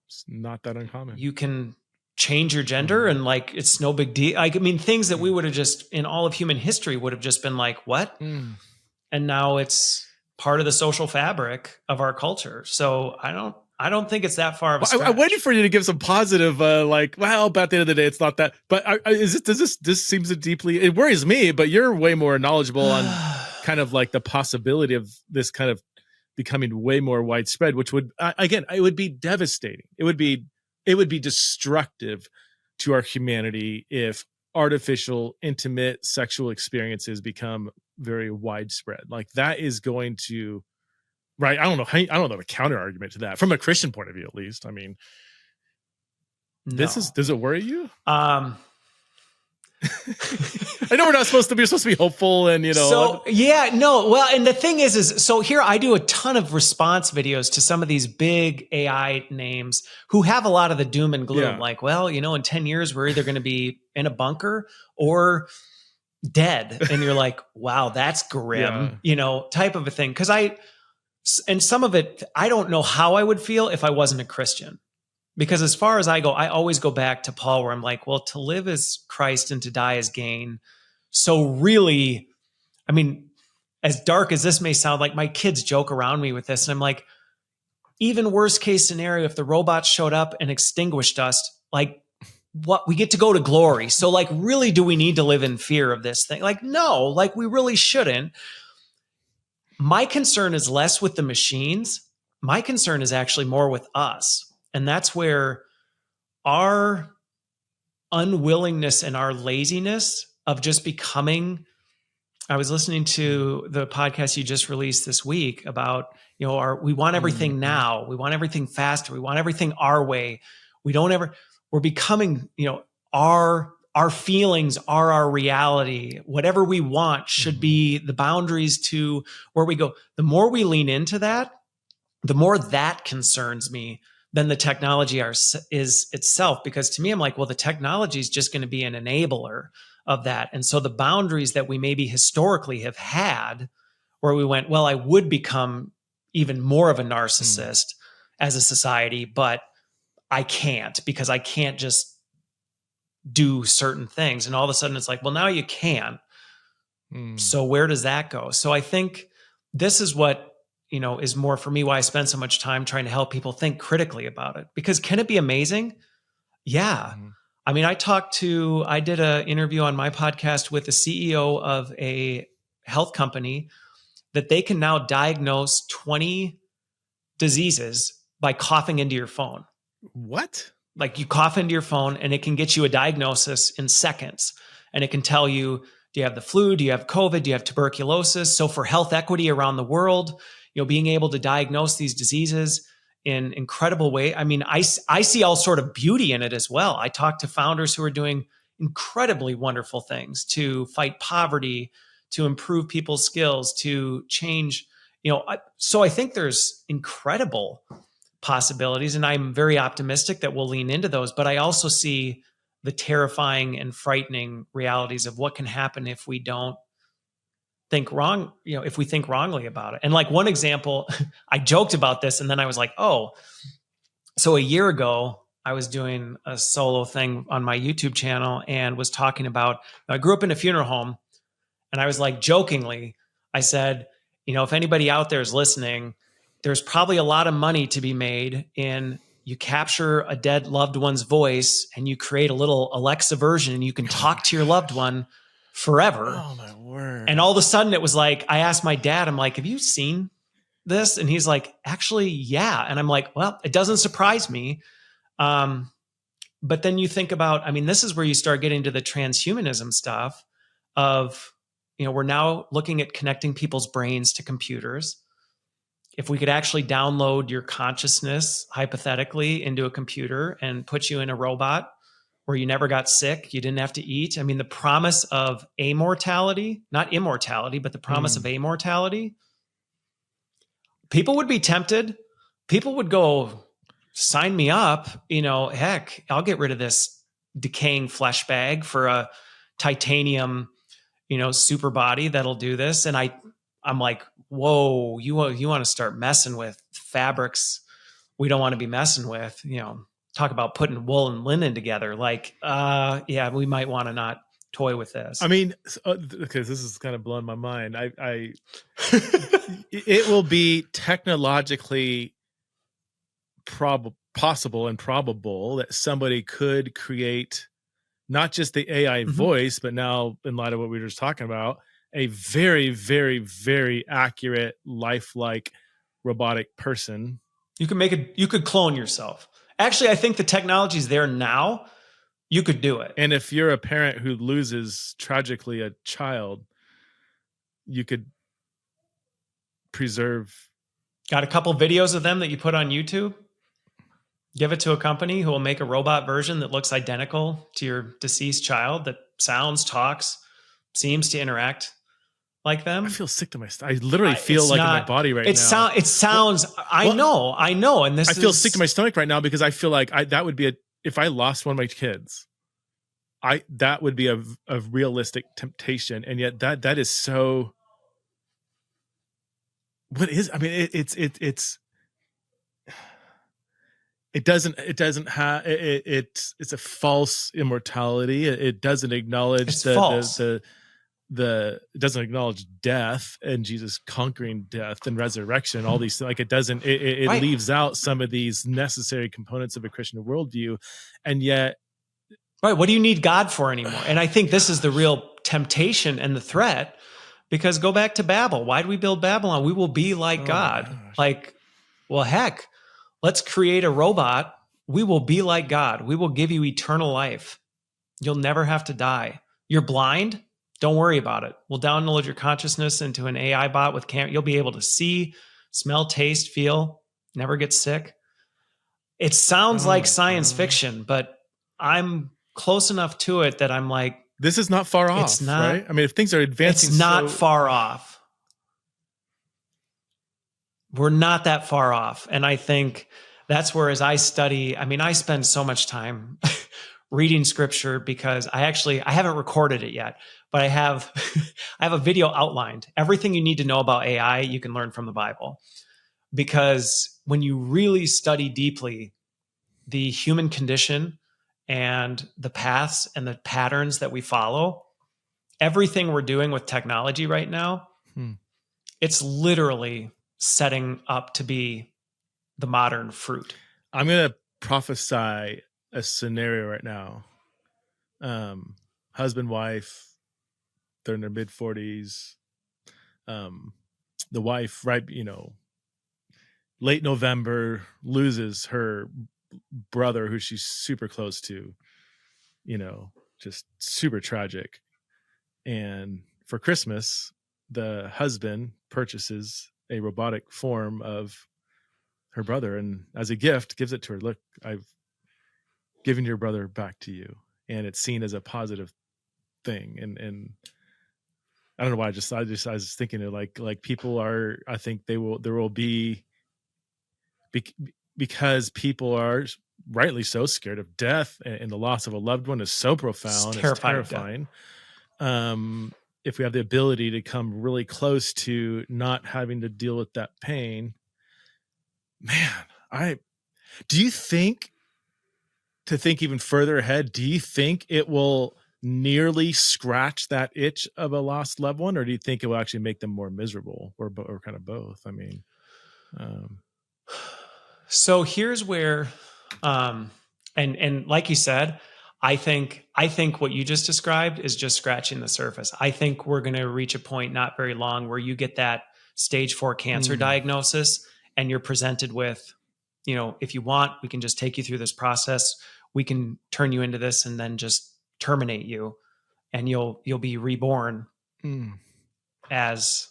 it's not that uncommon. You can change your gender and like, it's no big deal. I mean, things that we would have just in all of human history would have just been like, what? And now it's part of the social fabric of our culture. So I don't think it's that far of a stretch. I'm waiting for you to give some positive, but at the end of the day, it's not that. But this seems to deeply, it worries me, but you're way more knowledgeable on kind of like the possibility of this kind of becoming way more widespread, which would, again, it would be devastating. It would be destructive to our humanity if artificial, intimate sexual experiences become very widespread. Like that is going to, right? I don't know the counter argument to that from a Christian point of view, at least. I mean, does it worry you? I know we're not supposed to be. We're supposed to be hopeful, and So yeah, no. Well, and the thing is so here I do a ton of response videos to some of these big AI names who have a lot of the doom and gloom. Yeah. Like, well, in 10 years we're either going to be in a bunker or dead, and you're like, wow, that's grim, type of a thing. Because and some of it, I don't know how I would feel if I wasn't a Christian. Because as far as I go, I always go back to Paul where I'm like, well, to live is Christ and to die is gain. So really, I mean, as dark as this may sound, like my kids joke around me with this. And I'm like, even worst case scenario, if the robots showed up and extinguished us, like what we get to go to glory. So like, really, do we need to live in fear of this thing? Like, no, like we really shouldn't. my concern is less with the machines. My concern is actually more with us. And that's where our unwillingness and our laziness of just becoming. I was listening to the podcast you just released this week about, we want everything now. We want everything faster. We want everything our way. We're becoming, our feelings are our reality. Whatever we want should be the boundaries to where we go. The more we lean into that, the more that concerns me than the technology is itself. Because to me, I'm like, well, the technology is just going to be an enabler of that. And so the boundaries that we maybe historically have had, where we went, well, I would become even more of a narcissist as a society, but I can't, because I can't just do certain things. And all of a sudden it's like, well, now you can. So where does that go? So I think this is what, is more for me, why I spend so much time trying to help people think critically about it. Because can it be amazing? Yeah. I mean, I did an interview on my podcast with the CEO of a health company that they can now diagnose 20 diseases by coughing into your phone. What? Like, you cough into your phone and it can get you a diagnosis in seconds. And it can tell you, do you have the flu? Do you have COVID? Do you have tuberculosis? So for health equity around the world, being able to diagnose these diseases in incredible way. I mean, I see all sort of beauty in it as well. I talk to founders who are doing incredibly wonderful things to fight poverty, to improve people's skills, to change, so I think there's incredible possibilities, and I'm very optimistic that we'll lean into those. But I also see the terrifying and frightening realities of what can happen if we don't think wrong, if we think wrongly about it. And like one example, I joked about this and then I was like, oh, so a year ago, I was doing a solo thing on my YouTube channel and was talking about, I grew up in a funeral home, and I was like, jokingly, I said, if anybody out there is listening, there's probably a lot of money to be made in, you capture a dead loved one's voice and you create a little Alexa version and you can talk to your loved one forever. Oh my word. And all of a sudden it was like, I asked my dad, I'm like, have you seen this? And he's like, actually, yeah. And I'm like, well, it doesn't surprise me. But then you think about, I mean, this is where you start getting to the transhumanism stuff of, we're now looking at connecting people's brains to computers. If we could actually download your consciousness hypothetically into a computer and put you in a robot where you never got sick, you didn't have to eat. I mean, the promise of amortality, not immortality, but the promise of amortality, people would be tempted. People would go, sign me up. Heck, I'll get rid of this decaying flesh bag for a titanium, super body that'll do this. And I'm like, whoa, you want to start messing with fabrics we don't want to be messing with, talk about putting wool and linen together. Like, yeah, we might want to not toy with this. I mean, because this is kind of blowing my mind. It will be technologically possible and probable that somebody could create not just the AI voice, but now, in light of what we were just talking about, a very, very, very accurate, lifelike robotic person. You could clone yourself. Actually, I think the technology is there now. You could do it. And if you're a parent who loses tragically a child, you could preserve. Got a couple videos of them that you put on YouTube? Give it to a company who will make a robot version that looks identical to your deceased child, that sounds, talks, seems to interact like them. I feel sick to my stomach. I literally feel like in my body right now. It sounds. I know. And I feel sick to my stomach right now because I feel like that would be if I lost one of my kids, that would be a realistic temptation, and yet that is so. What is? I mean, it's. It doesn't have it's a false immortality. It doesn't acknowledge it doesn't acknowledge death and Jesus conquering death and resurrection, all these, like, it doesn't, it right. leaves out some of these necessary components of a Christian worldview. And yet, right. What do you need God for anymore? And I think this is the real temptation and the threat, Because go back to Babel. Why did we build Babylon? We will be like God. Like, well, heck, let's create a robot. We will be like God. We will give you eternal life. You'll never have to die. You're blind? Don't worry about it. We'll download your consciousness into an AI bot with camera. You'll be able to see, smell, taste, feel, never get sick. It sounds like science fiction, but I'm close enough to it that I'm like, this is not far off, right? I mean, if things are advancing, it's not far off. We're not that far off. And I think that's where, as I study, I mean, I spend so much time reading scripture because I haven't recorded it yet, but I have a video outlined. Everything you need to know about AI, you can learn from the Bible. Because when you really study deeply the human condition and the paths and the patterns that we follow, everything we're doing with technology right now, it's literally setting up to be the modern fruit. I'm going to prophesy a scenario right now. Husband, wife, they're in their mid 40s. The wife, right, late November, loses her brother who she's super close to, just super tragic. And for Christmas, the husband purchases a robotic form of her brother, and as a gift gives it to her. Look, I've given your brother back to you. And it's seen as a positive thing. And I don't know why I was thinking of like people are, I think there will be, because people are rightly so scared of death, and the loss of a loved one is so profound. It's terrifying. If we have the ability to come really close to not having to deal with that pain, man, do you think, to think even further ahead, do you think it will nearly scratch that itch of a lost loved one, or do you think it will actually make them more miserable, or kind of both? I mean, so here's where, and like you said, I think what you just described is just scratching the surface. I think we're going to reach a point not very long where you get that stage 4 cancer diagnosis, and you're presented with, if you want, we can just take you through this process. We can turn you into this and then just terminate you, and you'll be reborn as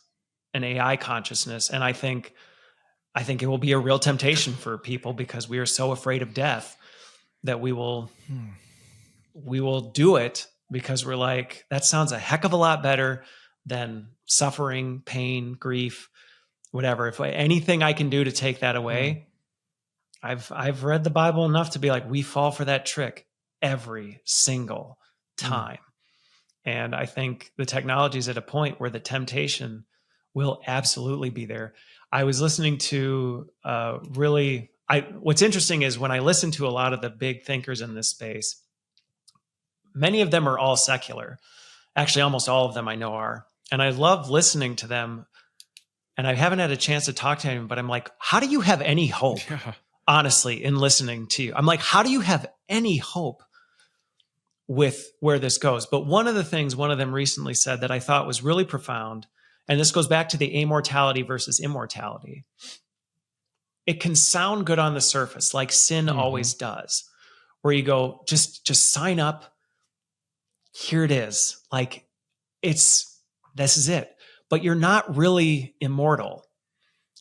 an AI consciousness. And I think it will be a real temptation for people, because we are so afraid of death that we will do it, because we're like, that sounds a heck of a lot better than suffering, pain, grief, whatever. If anything I can do to take that away, I've read the Bible enough to be like, we fall for that trick every single time. And I think the technology is at a point where the temptation will absolutely be there. I was listening to what's interesting is when I listen to a lot of the big thinkers in this space, many of them are all secular. Actually, almost all of them I know are. And I love listening to them. And I haven't had a chance to talk to anyone, but I'm like, how do you have any hope? Honestly, in listening to you, I'm like, how do you have any hope with where this goes? But one of them recently said that I thought was really profound, and this goes back to the immortality versus immortality. It can sound good on the surface, like sin always does, where you go, just sign up. Here it is. Like, this is it. But you're not really immortal.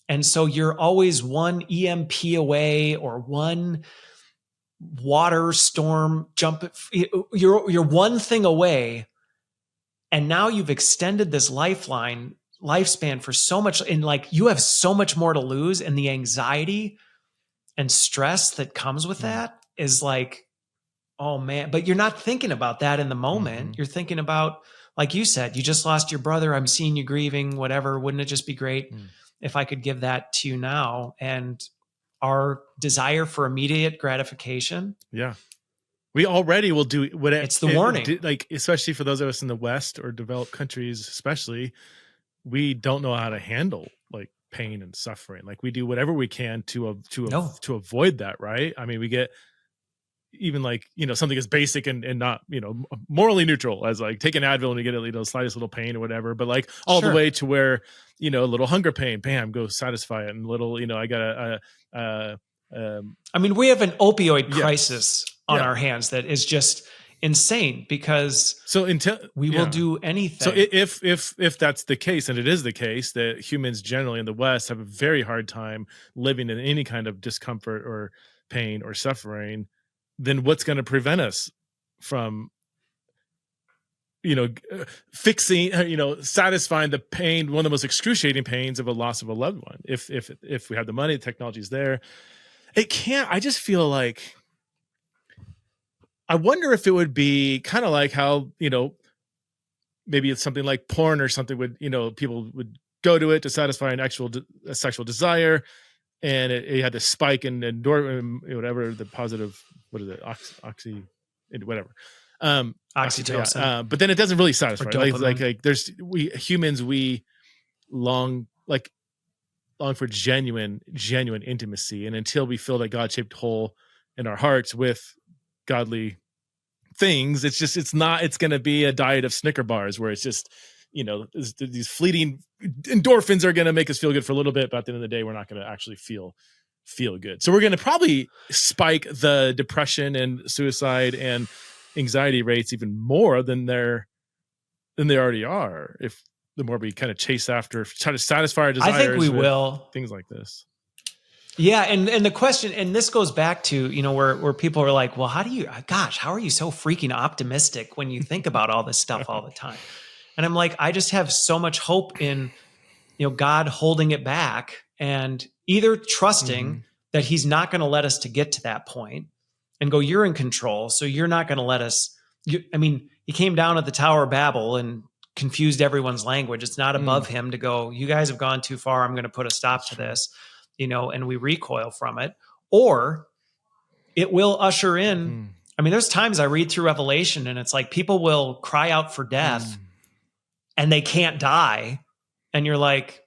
And so you're always one EMP away, or one water storm jump. You're one thing away. And now you've extended this lifespan for so much. And like, you have so much more to lose. And the anxiety and stress that comes with that is like, oh man, but you're not thinking about that in the moment. You're thinking about, like you said, you just lost your brother. I'm seeing you grieving, whatever. Wouldn't it just be great if I could give that to you now? And our desire for immediate gratification. Yeah. We already will do whatever. It's the warning. Like, especially for those of us in the West or developed countries, especially, we don't know how to handle like pain and suffering. Like, we do whatever we can to avoid that. Right. I mean, we get even like, something as basic and not, morally neutral as like take an Advil and you get a, slightest little pain or whatever, but like all the way to where, a little hunger pain, bam, go satisfy it. And little, I got I mean, we have an opioid crisis on our hands that is just insane because we will do anything. So if that's the case, and it is the case that humans generally in the West have a very hard time living in any kind of discomfort or pain or suffering, then what's going to prevent us from, fixing, satisfying the pain, one of the most excruciating pains of a loss of a loved one? If we have the money, the technology is there, it can't. I just feel like, I wonder if it would be kind of like how, maybe it's something like porn or something would, people would go to it to satisfy a sexual desire. And it had this spike in whatever the positive, what is it? Whatever. Oxytocin. But then it doesn't really satisfy. Like we long for genuine intimacy. And until we feel that God shaped hole in our hearts with godly things, it's going to be a diet of Snicker bars where it's just, these fleeting endorphins are going to make us feel good for a little bit, but at the end of the day, we're not going to actually feel good. So we're going to probably spike the depression and suicide and anxiety rates even more than they already are. If the more we kind of try to satisfy our desires, I think we will. Things like this. Yeah. And the question, and this goes back to, where people are like, well, how are you so freaking optimistic when you think about all this stuff all the time? And I'm like, I just have so much hope in, God holding it back and either trusting that he's not going to let us to get to that point and go, you're in control. So you're not going to let us, he came down at the Tower of Babel and confused everyone's language. It's not above him to go, you guys have gone too far. I'm going to put a stop to this, and we recoil from it. Or it will usher in, there's times I read through Revelation and it's like people will cry out for death and they can't die. And you're like,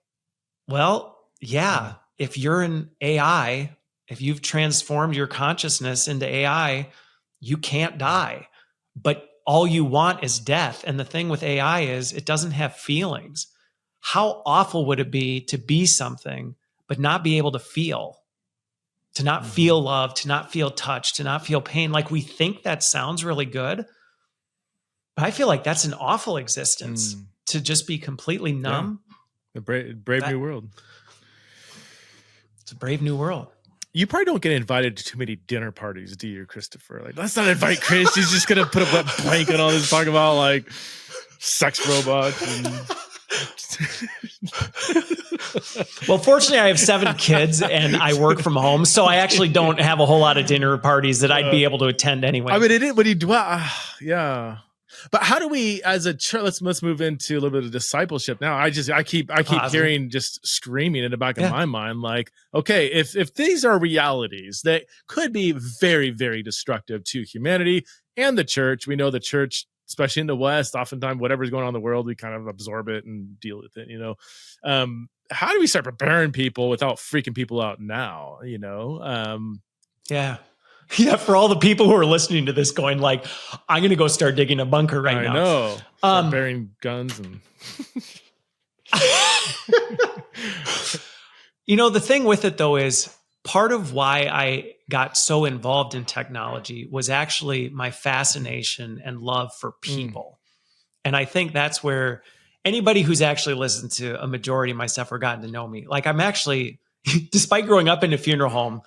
well, yeah, if you're an AI, if you've transformed your consciousness into AI, you can't die. But all you want is death. And the thing with AI is it doesn't have feelings. How awful would it be to be something, but not be able to feel, to not feel love, to not feel touch, to not feel pain? Like we think that sounds really good, but I feel like that's an awful existence to just be completely numb. Yeah. The brave new world. It's a brave new world. You probably don't get invited to too many dinner parties, do you, Christopher? Like, let's not invite Chris. He's just going to put a wet blanket on this, talk about like sex robots. Well, fortunately, I have 7 kids and I work from home. So I actually don't have a whole lot of dinner parties that I'd be able to attend anyway. Yeah. But how do we, as a church, let's move into a little bit of discipleship now. I keep hearing, just screaming in the back of my mind, like, okay, if these are realities that could be very, very destructive to humanity and the church, we know the church, especially in the West, oftentimes whatever's going on in the world, we kind of absorb it and deal with it. How do we start preparing people without freaking people out now? Yeah, for all the people who are listening to this going like, I'm going to go start digging a bunker now. I know. Start bearing guns and... The thing with it, though, is part of why I got so involved in technology was actually my fascination and love for people. And I think that's where anybody who's actually listened to a majority of my stuff or gotten to know me, like I'm actually, despite growing up in a funeral home,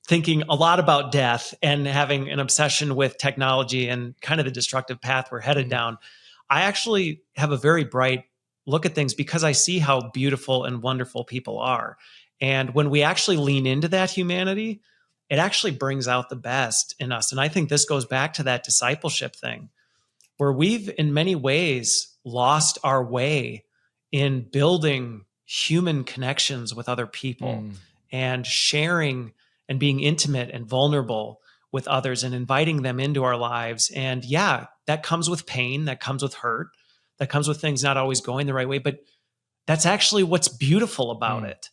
thinking a lot about death and having an obsession with technology and kind of the destructive path we're headed down, I actually have a very bright look at things because I see how beautiful and wonderful people are. And when we actually lean into that humanity, it actually brings out the best in us. And I think this goes back to that discipleship thing, where we've in many ways lost our way in building human connections with other people and sharing and being intimate and vulnerable with others and inviting them into our lives. And yeah, that comes with pain, that comes with hurt, that comes with things not always going the right way, but that's actually what's beautiful about it.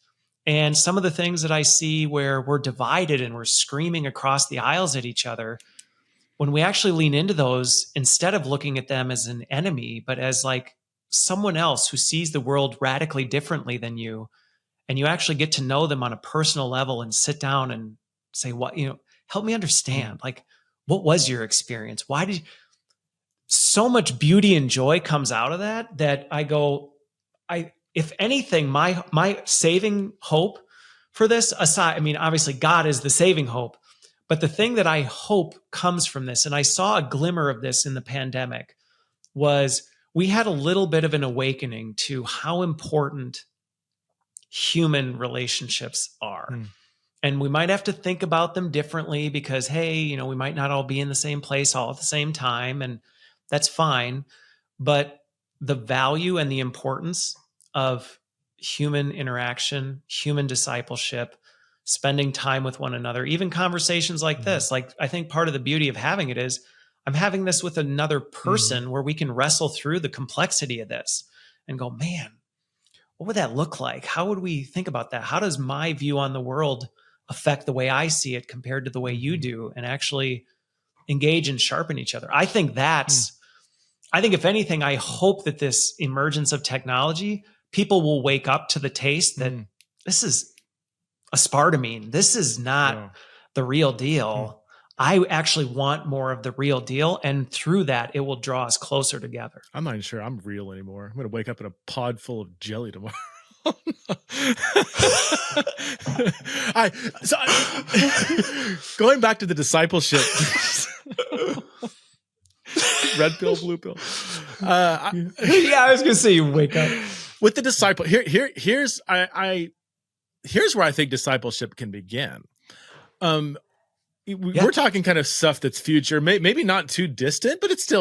And some of the things that I see where we're divided and we're screaming across the aisles at each other, when we actually lean into those, instead of looking at them as an enemy, but as like someone else who sees the world radically differently than you, and you actually get to know them on a personal level and sit down and say, what, help me understand, like, what was your experience? Why did so much beauty and joy comes out of that I go, if anything, my saving hope for this aside, I mean, obviously God is the saving hope, but the thing that I hope comes from this, and I saw a glimmer of this in the pandemic, was we had a little bit of an awakening to how important human relationships are. And we might have to think about them differently because, hey, we might not all be in the same place all at the same time, and that's fine. But the value and the importance of human interaction, human discipleship, spending time with one another, even conversations like this. Like, I think part of the beauty of having it is I'm having this with another person where we can wrestle through the complexity of this and go, man, what would that look like? How would we think about that? How does my view on the world affect the way I see it compared to the way you do, and actually engage and sharpen each other? I think I think if anything, I hope that this emergence of technology, people will wake up to the taste that this is aspartame. This is not the real deal. I actually want more of the real deal. And through that, it will draw us closer together. I'm not even sure I'm real anymore. I'm going to wake up in a pod full of jelly tomorrow. Going back to the discipleship. Red pill, blue pill. I was going to say you wake up. With the disciple, here's where I think discipleship can begin. We're talking kind of stuff that's future, maybe not too distant, but it's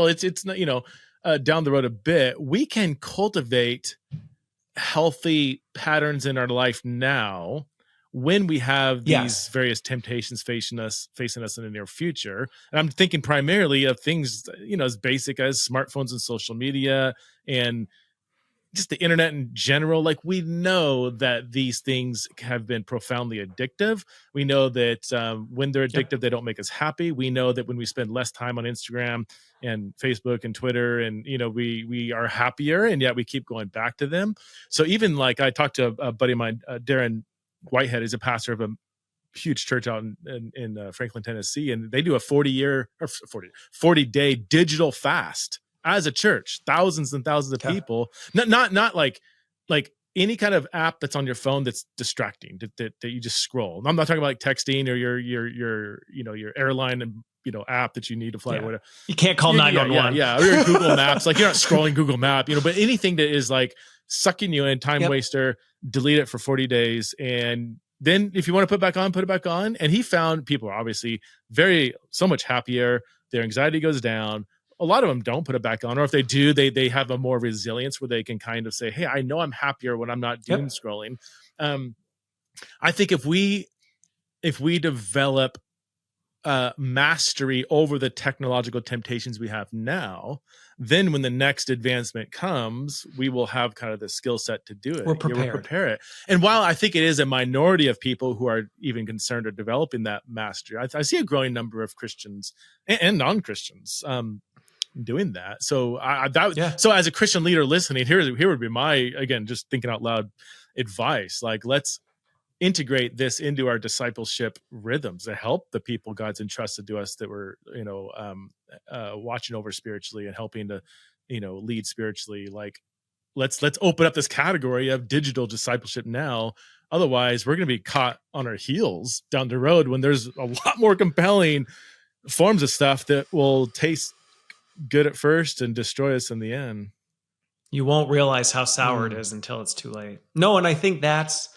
not, down the road a bit. We can cultivate healthy patterns in our life now when we have these various temptations facing us in the near future. And I'm thinking primarily of things, as basic as smartphones and social media and just the internet in general. Like, we know that these things have been profoundly addictive. We know that when they're addictive, they don't make us happy. We know that when we spend less time on Instagram and Facebook and Twitter, and we are happier, and yet we keep going back to them. So even like, I talked to a buddy of mine, Darren Whitehead, is a pastor of a huge church out in Franklin, Tennessee, and they do a 40-day digital fast as a church, thousands and thousands of people. Not like any kind of app that's on your phone that's distracting, that you just scroll. I'm not talking about like texting or your airline and app that you need to fly or whatever. You can't call 911. Yeah, or your Google Maps. Like, you're not scrolling Google Map, but anything that is like sucking you in, time waster, delete it for 40 days. And then if you want to put it back on. And he found people are obviously so much happier. Their anxiety goes down. A lot of them don't put it back on, or if they do, they have a more resilience where they can kind of say, hey, I know I'm happier when I'm not doom scrolling. I think if we develop mastery over the technological temptations we have now, then when the next advancement comes, we will have kind of the skill set to do it. We'll prepare it. And while I think it is a minority of people who are even concerned or developing that mastery, I see a growing number of Christians and non-Christians doing that. So so as a Christian leader listening, here would be my, again, just thinking out loud advice. Like, let's integrate this into our discipleship rhythms to help the people God's entrusted to us that we're watching over spiritually and helping to lead spiritually. Like, let's open up this category of digital discipleship now. Otherwise, we're going to be caught on our heels down the road when there's a lot more compelling forms of stuff that will taste good at first and destroy us in the end. You won't realize how sour it is until it's too late. No, and I think that's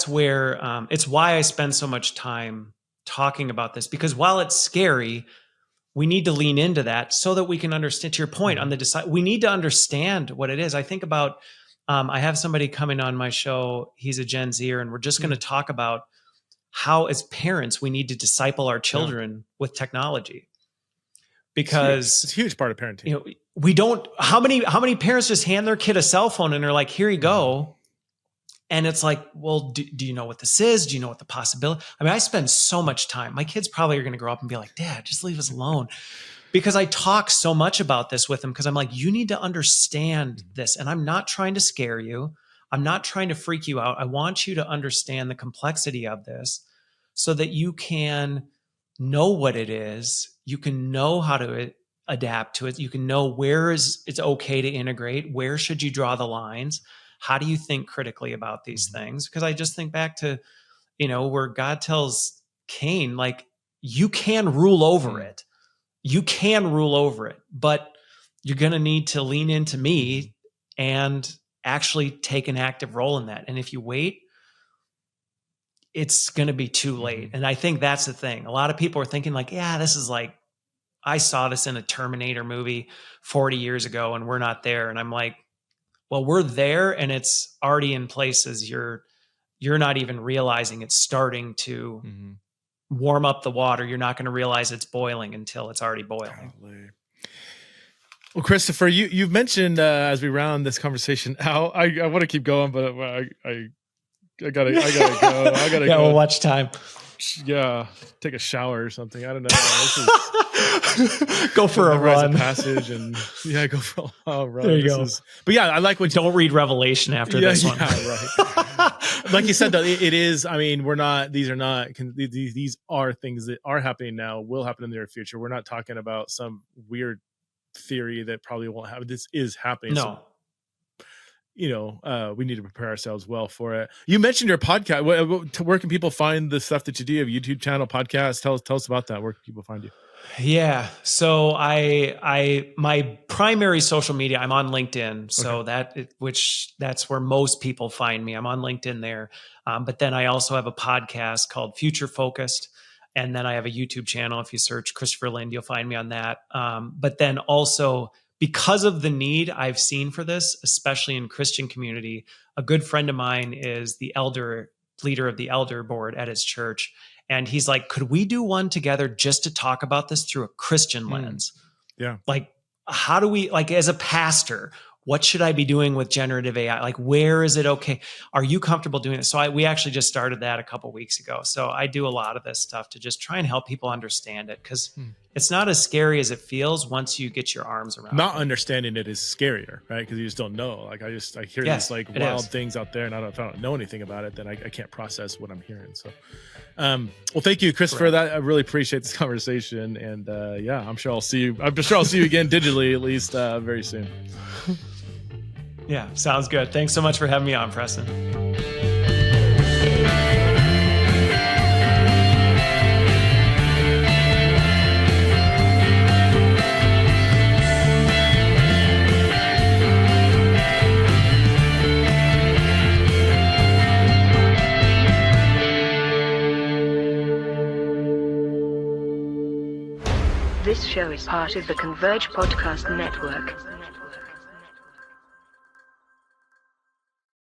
where it's why I spend so much time talking about this, because while it's scary, we need to lean into that so that we can understand, to your point on we need to understand what it is. I think about, I have somebody coming on my show. He's a Gen Zer, and we're just going to talk about how, as parents, we need to disciple our children with technology. Because it's a huge part of parenting. We don't, how many parents just hand their kid a cell phone and they're like, here you go. And it's like, well, do you know what this is? Do you know what the possibility? I mean, I spend so much time. My kids probably are going to grow up and be like, Dad, just leave us alone. Because I talk so much about this with them, because I'm like, you need to understand this. And I'm not trying to scare you. I'm not trying to freak you out. I want you to understand the complexity of this so that you can know what it is. You can know how to adapt to it. You can know where it's okay to integrate. Where should you draw the lines? How do you think critically about these things? Because I just think back to, where God tells Cain, like, you can rule over it. You can rule over it, but you're going to need to lean into me and actually take an active role in that. And if you wait, it's going to be too late. And I think that's the thing. A lot of people are thinking like, yeah, this is like, I saw this in a Terminator movie 40 years ago and we're not there. And I'm like, well, we're there and it's already in places you're not even realizing it's starting to warm up the water. You're not going to realize it's boiling until it's already boiling. Totally. Well, Christopher, you've mentioned as we round this conversation how I want to keep going, but I gotta go. I gotta go. We'll watch time. Yeah, take a shower or something. I don't know. This is go for a run. Passage and go for a run. There you go. But yeah, I like what. Don't read Revelation after this one. Right. Like you said, though, it is. I mean, we're not. These are not. These are things that are happening now. Will happen in the near future. We're not talking about some weird theory that probably won't happen. This is happening. No. So, we need to prepare ourselves well for it. You mentioned your podcast. Where can people find the stuff that you do? You have a YouTube channel, podcast. Tell us about that. Where can people find you? Yeah. So my primary social media, I'm on LinkedIn. So that's where most people find me. I'm on LinkedIn there. But then I also have a podcast called Future Focused. And then I have a YouTube channel. If you search Christopher Lind, you'll find me on that. But then also, because of the need I've seen for this, especially in Christian community, a good friend of mine is the leader of the elder board at his church. And he's like, could we do one together just to talk about this through a Christian lens? Yeah. Like, how do we, like, as a pastor, what should I be doing with generative AI? Like, where is it okay? Are you comfortable doing it? So we actually just started that a couple of weeks ago. So I do a lot of this stuff to just try and help people understand it, because it's not as scary as it feels once you get your arms around it. Not understanding it is scarier, right? Because you just don't know. Like I hear these like wild things out there, and if I don't know anything about it, then I can't process what I'm hearing. So, well, thank you, Christopher. That I really appreciate this conversation, and I'm sure I'll see you. I'm sure I'll see you again digitally, at least very soon. Yeah, sounds good. Thanks so much for having me on, Preston. This show is part of the Converge Podcast Network.